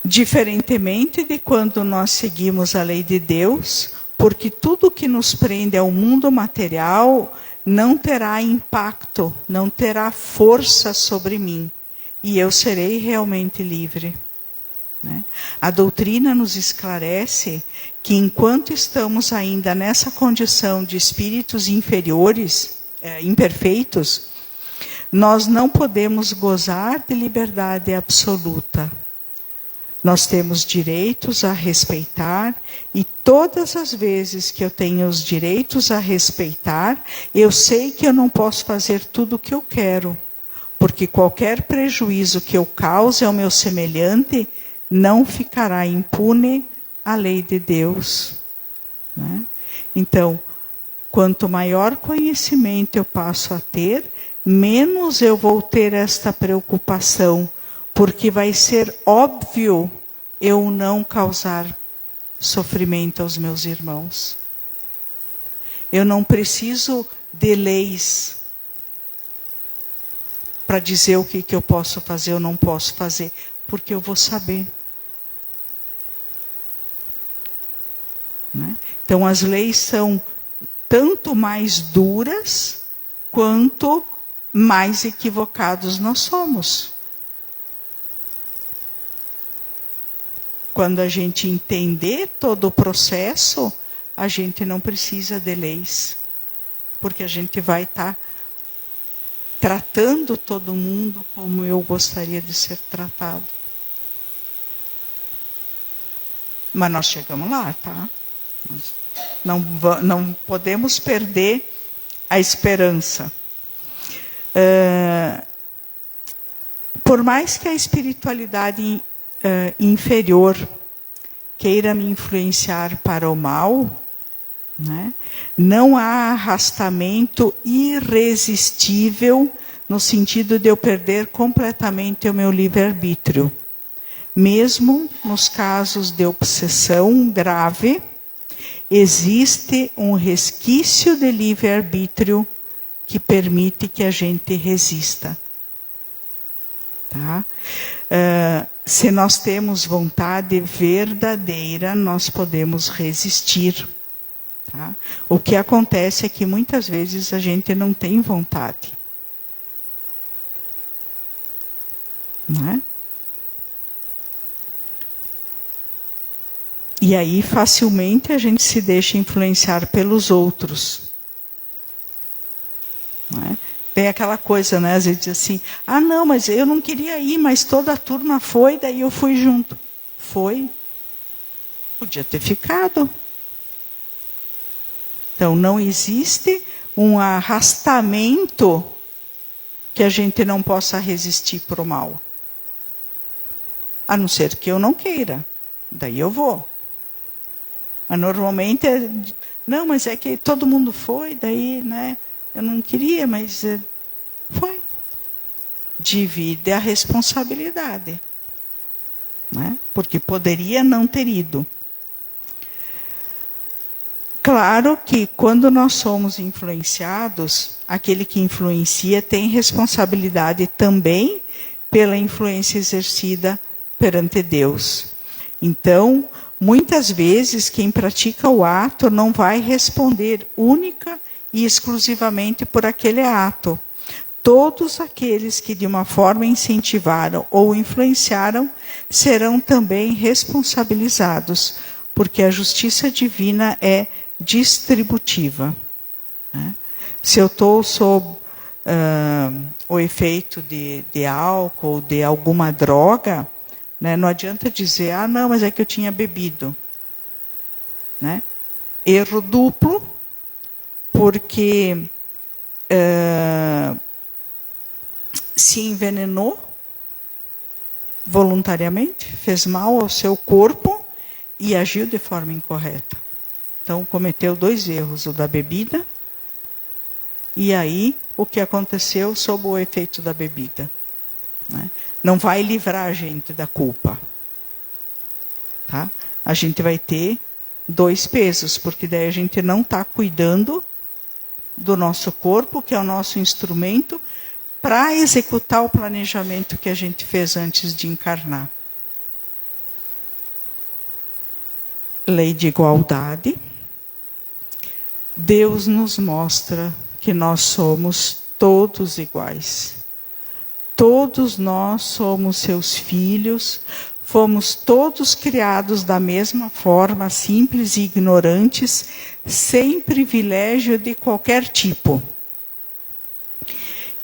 Diferentemente de quando nós seguimos a lei de Deus, porque tudo que nos prende ao mundo material não terá impacto, não terá força sobre mim, e eu serei realmente livre. A doutrina nos esclarece que enquanto estamos ainda nessa condição de espíritos inferiores, imperfeitos, nós não podemos gozar de liberdade absoluta. Nós temos direitos a respeitar, e todas as vezes que eu tenho os direitos a respeitar, eu sei que eu não posso fazer tudo o que eu quero, porque qualquer prejuízo que eu cause ao meu semelhante não ficará impune à lei de Deus. Então, quanto maior conhecimento eu passo a ter, menos eu vou ter esta preocupação, porque vai ser óbvio eu não causar sofrimento aos meus irmãos. Eu não preciso de leis para dizer o que eu posso fazer ou não posso fazer, porque eu vou saber. Então as leis são tanto mais duras quanto mais equivocados nós somos. Quando a gente entender todo o processo, a gente não precisa de leis, porque a gente vai estar tratando todo mundo como eu gostaria de ser tratado. Mas nós chegamos lá, tá? Não podemos perder a esperança. Por mais que a espiritualidade inferior queira me influenciar para o mal, não há arrastamento irresistível no sentido de eu perder completamente o meu livre-arbítrio. Mesmo nos casos de obsessão grave, existe um resquício de livre-arbítrio que permite que a gente resista. Tá? Se nós temos vontade verdadeira, nós podemos resistir. Tá? O que acontece é que muitas vezes a gente não tem vontade. Não é? E aí facilmente a gente se deixa influenciar pelos outros. Não é? Tem aquela coisa, às vezes diz assim, não, mas eu não queria ir, mas toda a turma foi, daí eu fui junto. Foi. Podia ter ficado. Então não existe um arrastamento que a gente não possa resistir para o mal. A não ser que eu não queira. Daí eu vou. Mas normalmente, não, mas é que todo mundo foi, daí, eu não queria, mas foi. Divide a responsabilidade. Porque poderia não ter ido. Claro que quando nós somos influenciados, aquele que influencia tem responsabilidade também pela influência exercida perante Deus. Então, muitas vezes quem pratica o ato não vai responder única e exclusivamente por aquele ato. Todos aqueles que de uma forma incentivaram ou influenciaram serão também responsabilizados, porque a justiça divina é distributiva. Se eu estou sob o efeito de álcool, de alguma droga, né? Não adianta dizer, não, mas é que eu tinha bebido. Né? Erro duplo, porque se envenenou voluntariamente, fez mal ao seu corpo e agiu de forma incorreta. Então, cometeu 2 erros, o da bebida, e aí o que aconteceu sob o efeito da bebida. Né? Não vai livrar a gente da culpa. Tá? A gente vai ter 2 pesos, porque daí a gente não está cuidando do nosso corpo, que é o nosso instrumento, para executar o planejamento que a gente fez antes de encarnar. Lei de igualdade. Deus nos mostra que nós somos todos iguais. Todos nós somos seus filhos, fomos todos criados da mesma forma, simples e ignorantes, sem privilégio de qualquer tipo.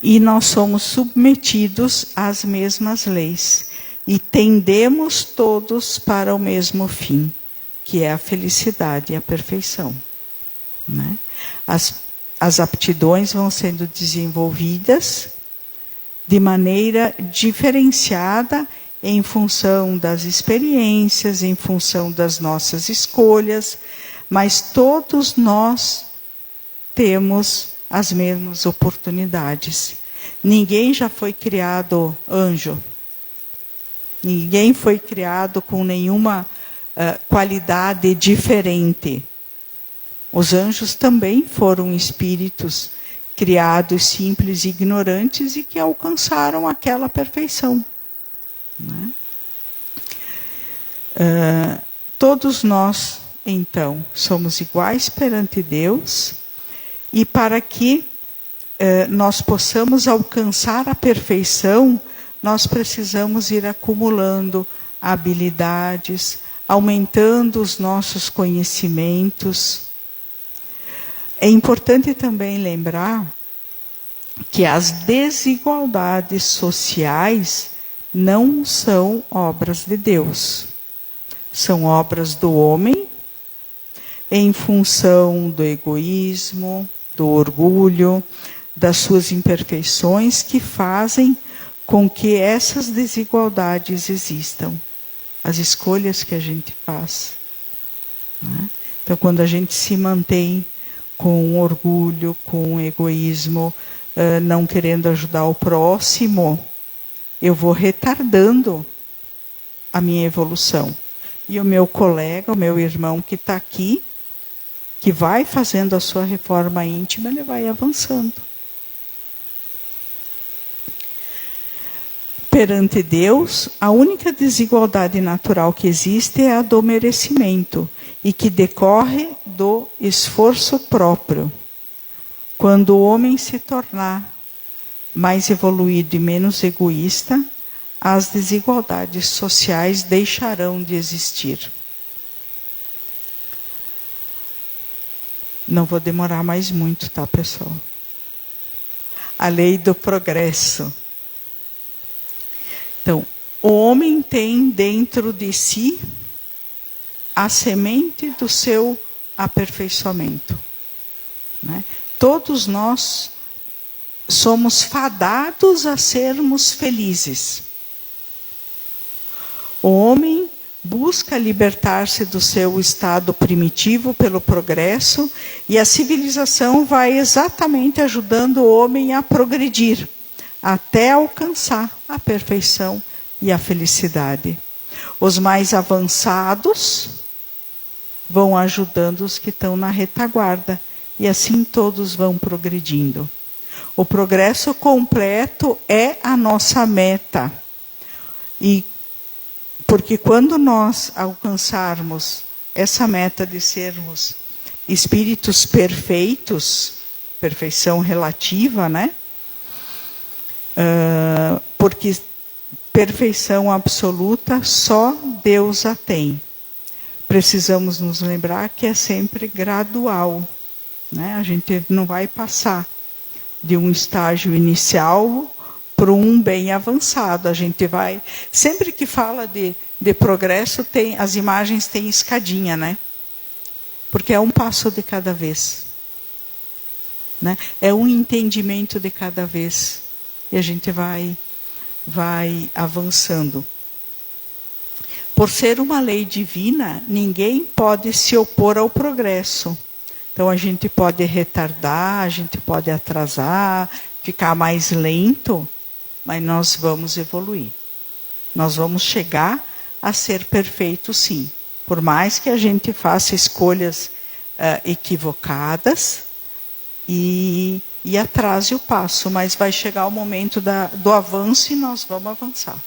E nós somos submetidos às mesmas leis. E tendemos todos para o mesmo fim, que é a felicidade e a perfeição. Né? As aptidões vão sendo desenvolvidas de maneira diferenciada em função das experiências, em função das nossas escolhas, mas todos nós temos as mesmas oportunidades. Ninguém já foi criado anjo. Ninguém foi criado com nenhuma qualidade diferente. Os anjos também foram espíritos criados simples e ignorantes e que alcançaram aquela perfeição. Né? Todos nós, então, somos iguais perante Deus, e para que nós possamos alcançar a perfeição, nós precisamos ir acumulando habilidades, aumentando os nossos conhecimentos. É importante também lembrar que as desigualdades sociais não são obras de Deus. São obras do homem em função do egoísmo, do orgulho, das suas imperfeições que fazem com que essas desigualdades existam. As escolhas que a gente faz. Né? Então, quando a gente se mantém com orgulho, com egoísmo, não querendo ajudar o próximo, eu vou retardando a minha evolução. E o meu colega, o meu irmão que está aqui, que vai fazendo a sua reforma íntima, ele vai avançando. Perante Deus, a única desigualdade natural que existe é a do merecimento, e que decorre do esforço próprio. Quando o homem se tornar mais evoluído e menos egoísta, as desigualdades sociais deixarão de existir. Não vou demorar mais muito, tá, pessoal? A lei do progresso. Então, o homem tem dentro de si a semente do seu aperfeiçoamento. Né? Todos nós somos fadados a sermos felizes. O homem busca libertar-se do seu estado primitivo pelo progresso, e a civilização vai exatamente ajudando o homem a progredir, até alcançar a perfeição e a felicidade. Os mais avançados vão ajudando os que estão na retaguarda, e assim todos vão progredindo. O progresso completo é a nossa meta. E porque quando nós alcançarmos essa meta de sermos espíritos perfeitos, perfeição relativa, né? Porque perfeição absoluta só Deus a tem. Precisamos nos lembrar que é sempre gradual, né? A gente não vai passar de um estágio inicial para um bem avançado. A gente vai... Sempre que fala de progresso, as imagens têm escadinha, né? Porque é um passo de cada vez. Né? É um entendimento de cada vez. E a gente vai avançando. Por ser uma lei divina, ninguém pode se opor ao progresso. Então a gente pode retardar, a gente pode atrasar, ficar mais lento, mas nós vamos evoluir. Nós vamos chegar a ser perfeito, sim. Por mais que a gente faça escolhas equivocadas e atrase o passo, mas vai chegar o momento do avanço e nós vamos avançar.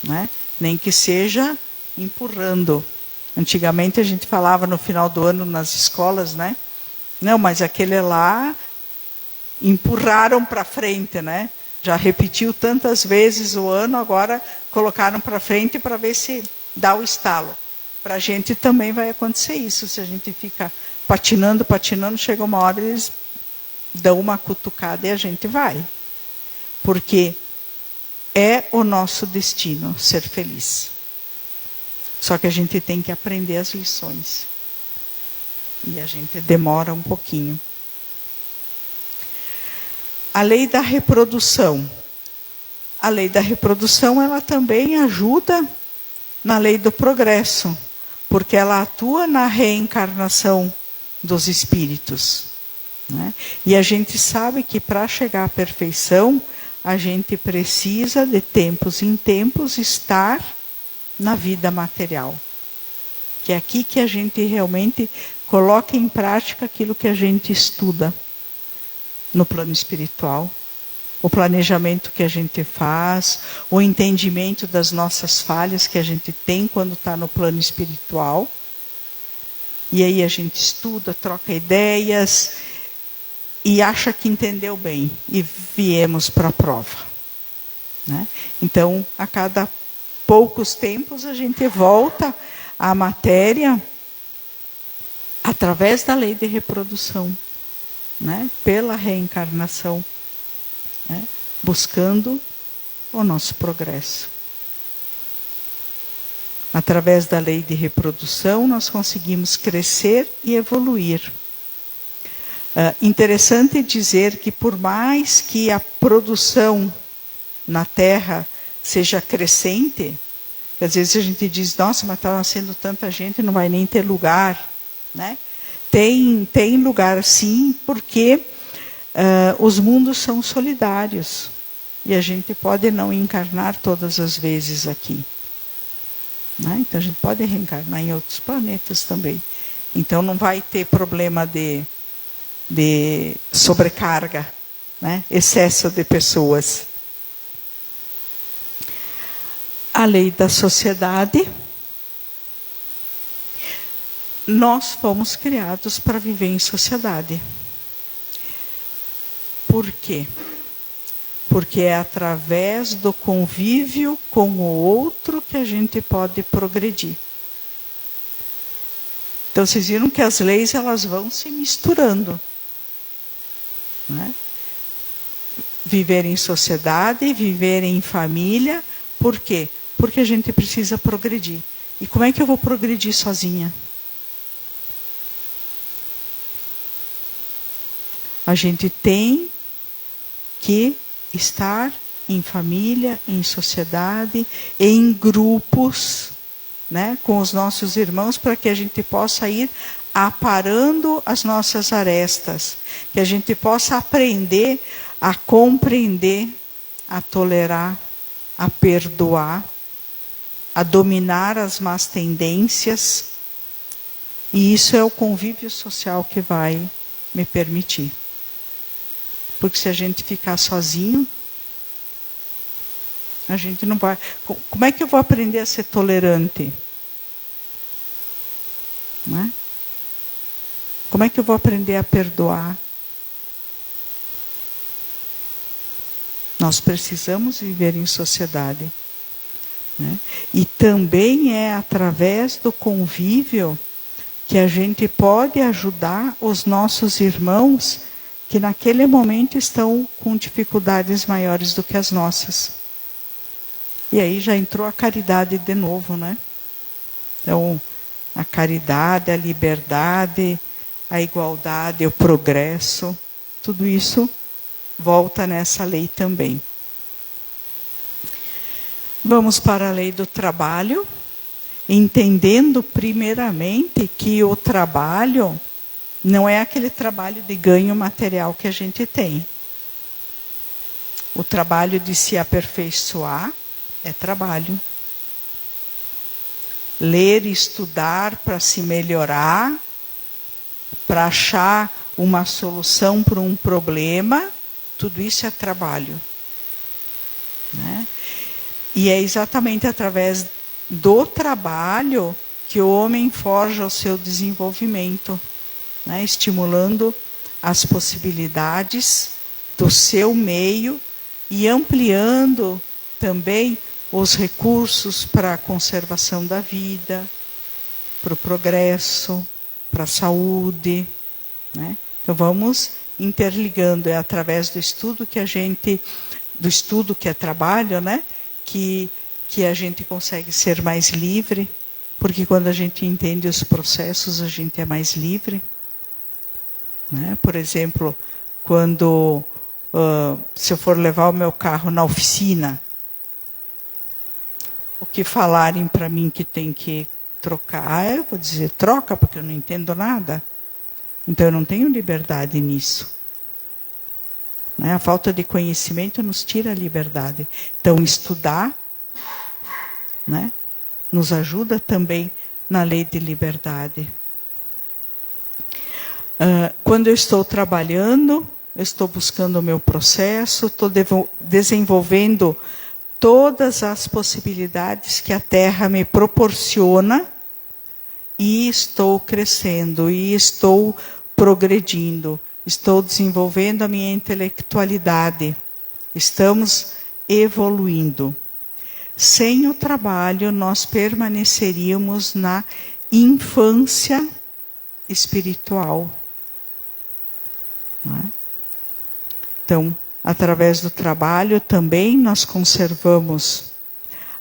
Né? Nem que seja empurrando. Antigamente a gente falava no final do ano nas escolas, né? Não, mas aquele lá empurraram para frente, né? Já repetiu tantas vezes o ano, agora colocaram para frente para ver se dá o estalo. Para a gente também vai acontecer isso. Se a gente fica patinando, chega uma hora eles dão uma cutucada e a gente vai. Porque é o nosso destino ser feliz. Só que a gente tem que aprender as lições. E a gente demora um pouquinho. A lei da reprodução. A lei da reprodução, ela também ajuda na lei do progresso, porque ela atua na reencarnação dos espíritos. Né? E a gente sabe que para chegar à perfeição, a gente precisa de tempos em tempos estar na vida material. Que é aqui que a gente realmente coloca em prática aquilo que a gente estuda no plano espiritual. O planejamento que a gente faz, o entendimento das nossas falhas que a gente tem quando está no plano espiritual. E aí a gente estuda, troca ideias e acha que entendeu bem. E viemos para a prova. Né? Então, a cada poucos tempos, a gente volta à matéria através da lei de reprodução. Né? Pela reencarnação. Né? Buscando o nosso progresso. Através da lei de reprodução, nós conseguimos crescer e evoluir. Interessante dizer que por mais que a produção na Terra seja crescente, às vezes a gente diz, nossa, mas está nascendo tanta gente, não vai nem ter lugar. Né? Tem lugar sim, porque os mundos são solidários. E a gente pode não encarnar todas as vezes aqui. Né? Então a gente pode reencarnar em outros planetas também. Então não vai ter problema de sobrecarga, né? Excesso de pessoas. A lei da sociedade. Nós fomos criados para viver em sociedade. Por quê? Porque é através do convívio com o outro que a gente pode progredir. Então, vocês viram que as leis elas vão se misturando. Né? Viver em sociedade, viver em família. Por quê? Porque a gente precisa progredir. E como é que eu vou progredir sozinha? A gente tem que estar em família, em sociedade, em grupos, né, com os nossos irmãos, para que a gente possa ir aparando as nossas arestas, que a gente possa aprender a compreender, a tolerar, a perdoar, a dominar as más tendências. E isso é o convívio social que vai me permitir. Porque se a gente ficar sozinho, a gente não vai... Como é que eu vou aprender a ser tolerante? Né? Como é que eu vou aprender a perdoar? Nós precisamos viver em sociedade. Né? E também é através do convívio que a gente pode ajudar os nossos irmãos que naquele momento estão com dificuldades maiores do que as nossas. E aí já entrou a caridade de novo, né? Então, a caridade, a liberdade, a igualdade, o progresso, tudo isso volta nessa lei também. Vamos para a lei do trabalho, entendendo primeiramente que o trabalho não é aquele trabalho de ganho material que a gente tem. O trabalho de se aperfeiçoar é trabalho. Ler e estudar para se melhorar, para achar uma solução para um problema, tudo isso é trabalho. Né? E é exatamente através do trabalho que o homem forja o seu desenvolvimento, né? Estimulando as possibilidades do seu meio e ampliando também os recursos para a conservação da vida, para o progresso, para a saúde. Né? Então vamos interligando, é através do estudo que é trabalho, né? que a gente consegue ser mais livre, porque quando a gente entende os processos, a gente é mais livre. Né? Por exemplo, quando se eu for levar o meu carro na oficina, o que falarem para mim que tem que trocar, eu vou dizer, troca, porque eu não entendo nada. Então eu não tenho liberdade nisso. Né? A falta de conhecimento nos tira a liberdade. Então estudar, né, nos ajuda também na lei de liberdade. Quando eu estou trabalhando, eu estou buscando o meu processo, estou desenvolvendo todas as possibilidades que a Terra me proporciona e estou crescendo, e estou progredindo, estou desenvolvendo a minha intelectualidade, estamos evoluindo. Sem o trabalho, nós permaneceríamos na infância espiritual. Não é? Então, através do trabalho também nós conservamos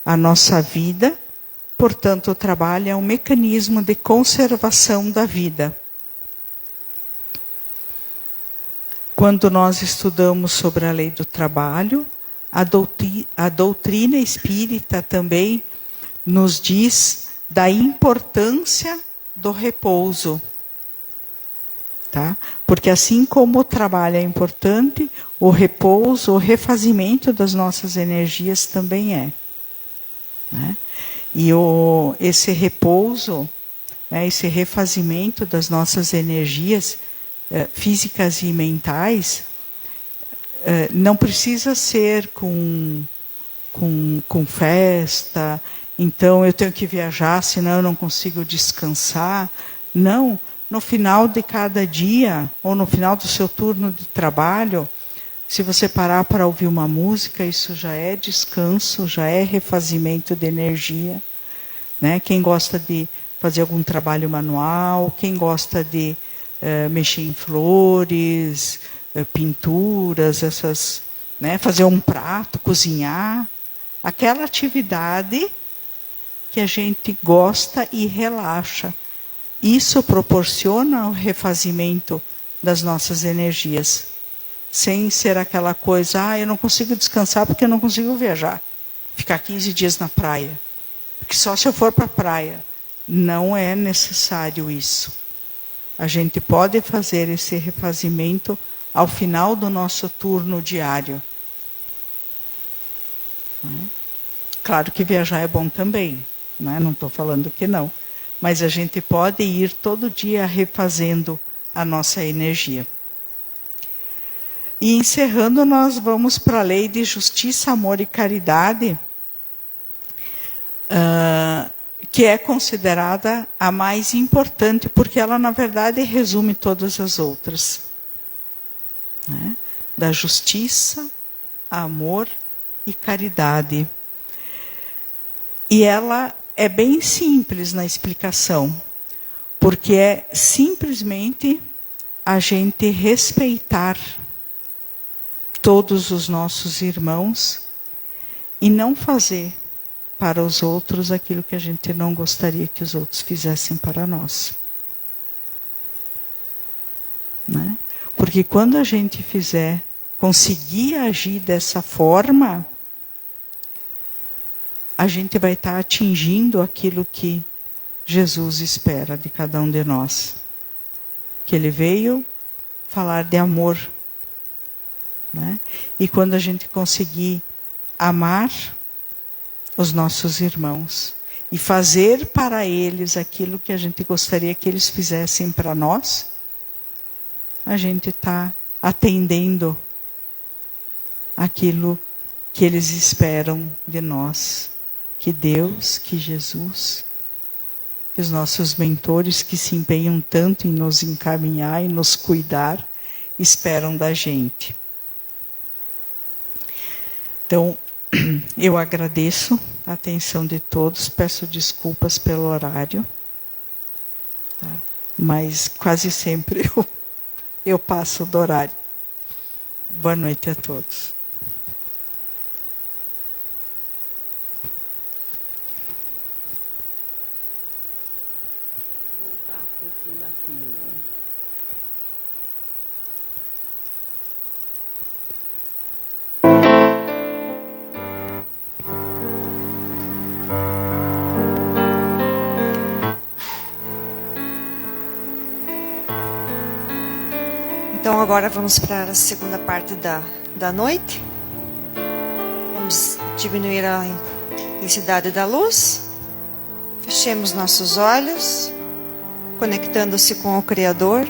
a nossa vida, portanto o trabalho é um mecanismo de conservação da vida. Quando nós estudamos sobre a lei do trabalho, a doutrina espírita também nos diz da importância do repouso. Tá? Porque assim como o trabalho é importante, o repouso, o refazimento das nossas energias também é. Né? E esse repouso, né, esse refazimento das nossas energias físicas e mentais, não precisa ser com festa, então eu tenho que viajar, senão eu não consigo descansar. Não. No final de cada dia, ou no final do seu turno de trabalho, se você parar para ouvir uma música, isso já é descanso, já é refazimento de energia. Né? Quem gosta de fazer algum trabalho manual, quem gosta de mexer em flores, pinturas, né? Fazer um prato, cozinhar, aquela atividade que a gente gosta e relaxa. Isso proporciona o refazimento das nossas energias. Sem ser aquela coisa, eu não consigo descansar porque eu não consigo viajar. Ficar 15 dias na praia. Porque só se eu for para a praia. Não é necessário isso. A gente pode fazer esse refazimento ao final do nosso turno diário. Claro que viajar é bom também. Não estou falando que não. Mas a gente pode ir todo dia refazendo a nossa energia. E encerrando, nós vamos para a lei de justiça, amor e caridade, que é considerada a mais importante, porque ela, na verdade, resume todas as outras. Né? Da justiça, amor e caridade. E ela é bem simples na explicação, porque é simplesmente a gente respeitar todos os nossos irmãos e não fazer para os outros aquilo que a gente não gostaria que os outros fizessem para nós. Né? Porque quando a gente conseguir agir dessa forma, a gente vai estar atingindo aquilo que Jesus espera de cada um de nós. Que Ele veio falar de amor. Né? E quando a gente conseguir amar os nossos irmãos e fazer para eles aquilo que a gente gostaria que eles fizessem para nós, a gente está atendendo aquilo que eles esperam de nós. Que Deus, que Jesus, que os nossos mentores que se empenham tanto em nos encaminhar e nos cuidar, esperam da gente. Então, eu agradeço a atenção de todos, peço desculpas pelo horário, tá? Mas quase sempre eu passo do horário. Boa noite a todos. Vou voltar para o fim da fila. Então agora vamos para a segunda parte da noite. Vamos diminuir a intensidade da luz. Fechemos nossos olhos, conectando-se com o Criador,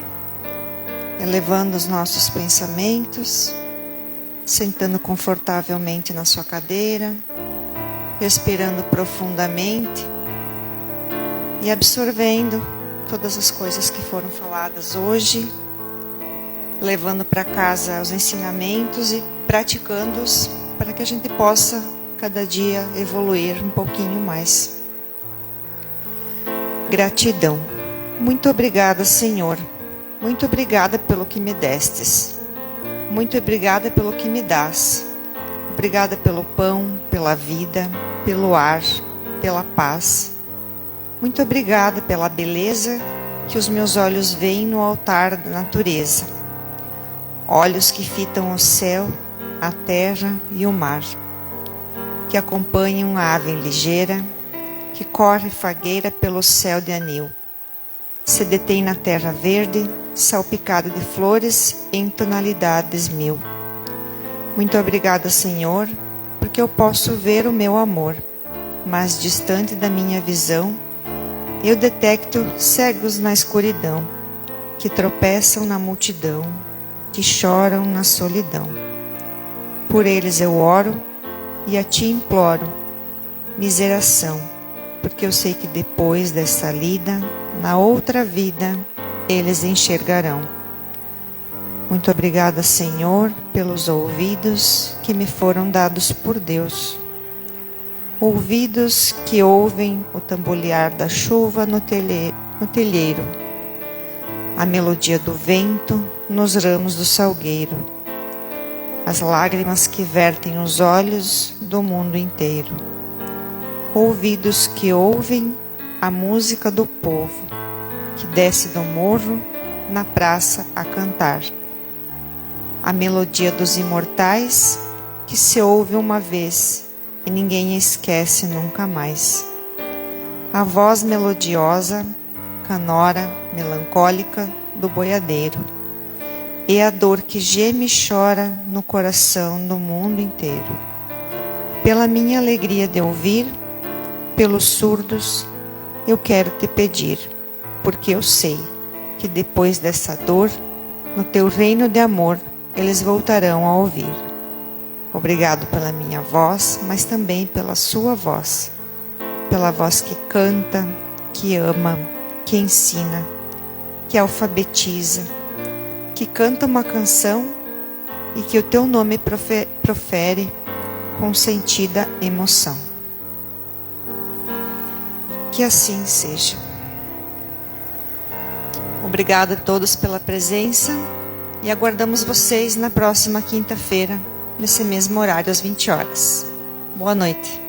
elevando os nossos pensamentos, sentando confortavelmente na sua cadeira, respirando profundamente e absorvendo todas as coisas que foram faladas hoje, levando para casa os ensinamentos e praticando-os para que a gente possa cada dia evoluir um pouquinho mais. Gratidão. Muito obrigada, Senhor. Muito obrigada pelo que me destes. Muito obrigada pelo que me dás. Obrigada pelo pão, pela vida, pelo ar, pela paz. Muito obrigada pela beleza que os meus olhos veem no altar da natureza. Olhos que fitam o céu, a terra e o mar, que acompanham a ave ligeira, que corre fagueira pelo céu de anil, se detém na terra verde, salpicada de flores em tonalidades mil. Muito obrigada, Senhor, porque eu posso ver o meu amor, mas distante da minha visão, eu detecto cegos na escuridão, que tropeçam na multidão, que choram na solidão. Por eles eu oro e a ti imploro miseração, porque eu sei que depois dessa lida, na outra vida, eles enxergarão. Muito obrigada, Senhor, pelos ouvidos que me foram dados por Deus. Ouvidos que ouvem o tambolear da chuva no telheiro, a melodia do vento nos ramos do salgueiro, as lágrimas que vertem os olhos do mundo inteiro. Ouvidos que ouvem a música do povo, que desce do morro na praça a cantar. A melodia dos imortais, que se ouve uma vez e ninguém esquece nunca mais. A voz melodiosa, canora, melancólica do boiadeiro, e a dor que geme e chora no coração do mundo inteiro. Pela minha alegria de ouvir, pelos surdos, eu quero te pedir, porque eu sei que depois dessa dor, no teu reino de amor, eles voltarão a ouvir. Obrigado pela minha voz, mas também pela sua voz, pela voz que canta, que ama, que ensina, que alfabetiza, que canta uma canção e que o teu nome profere com sentida emoção. Que assim seja. Obrigada a todos pela presença e aguardamos vocês na próxima quinta-feira, nesse mesmo horário, às 20 horas. Boa noite.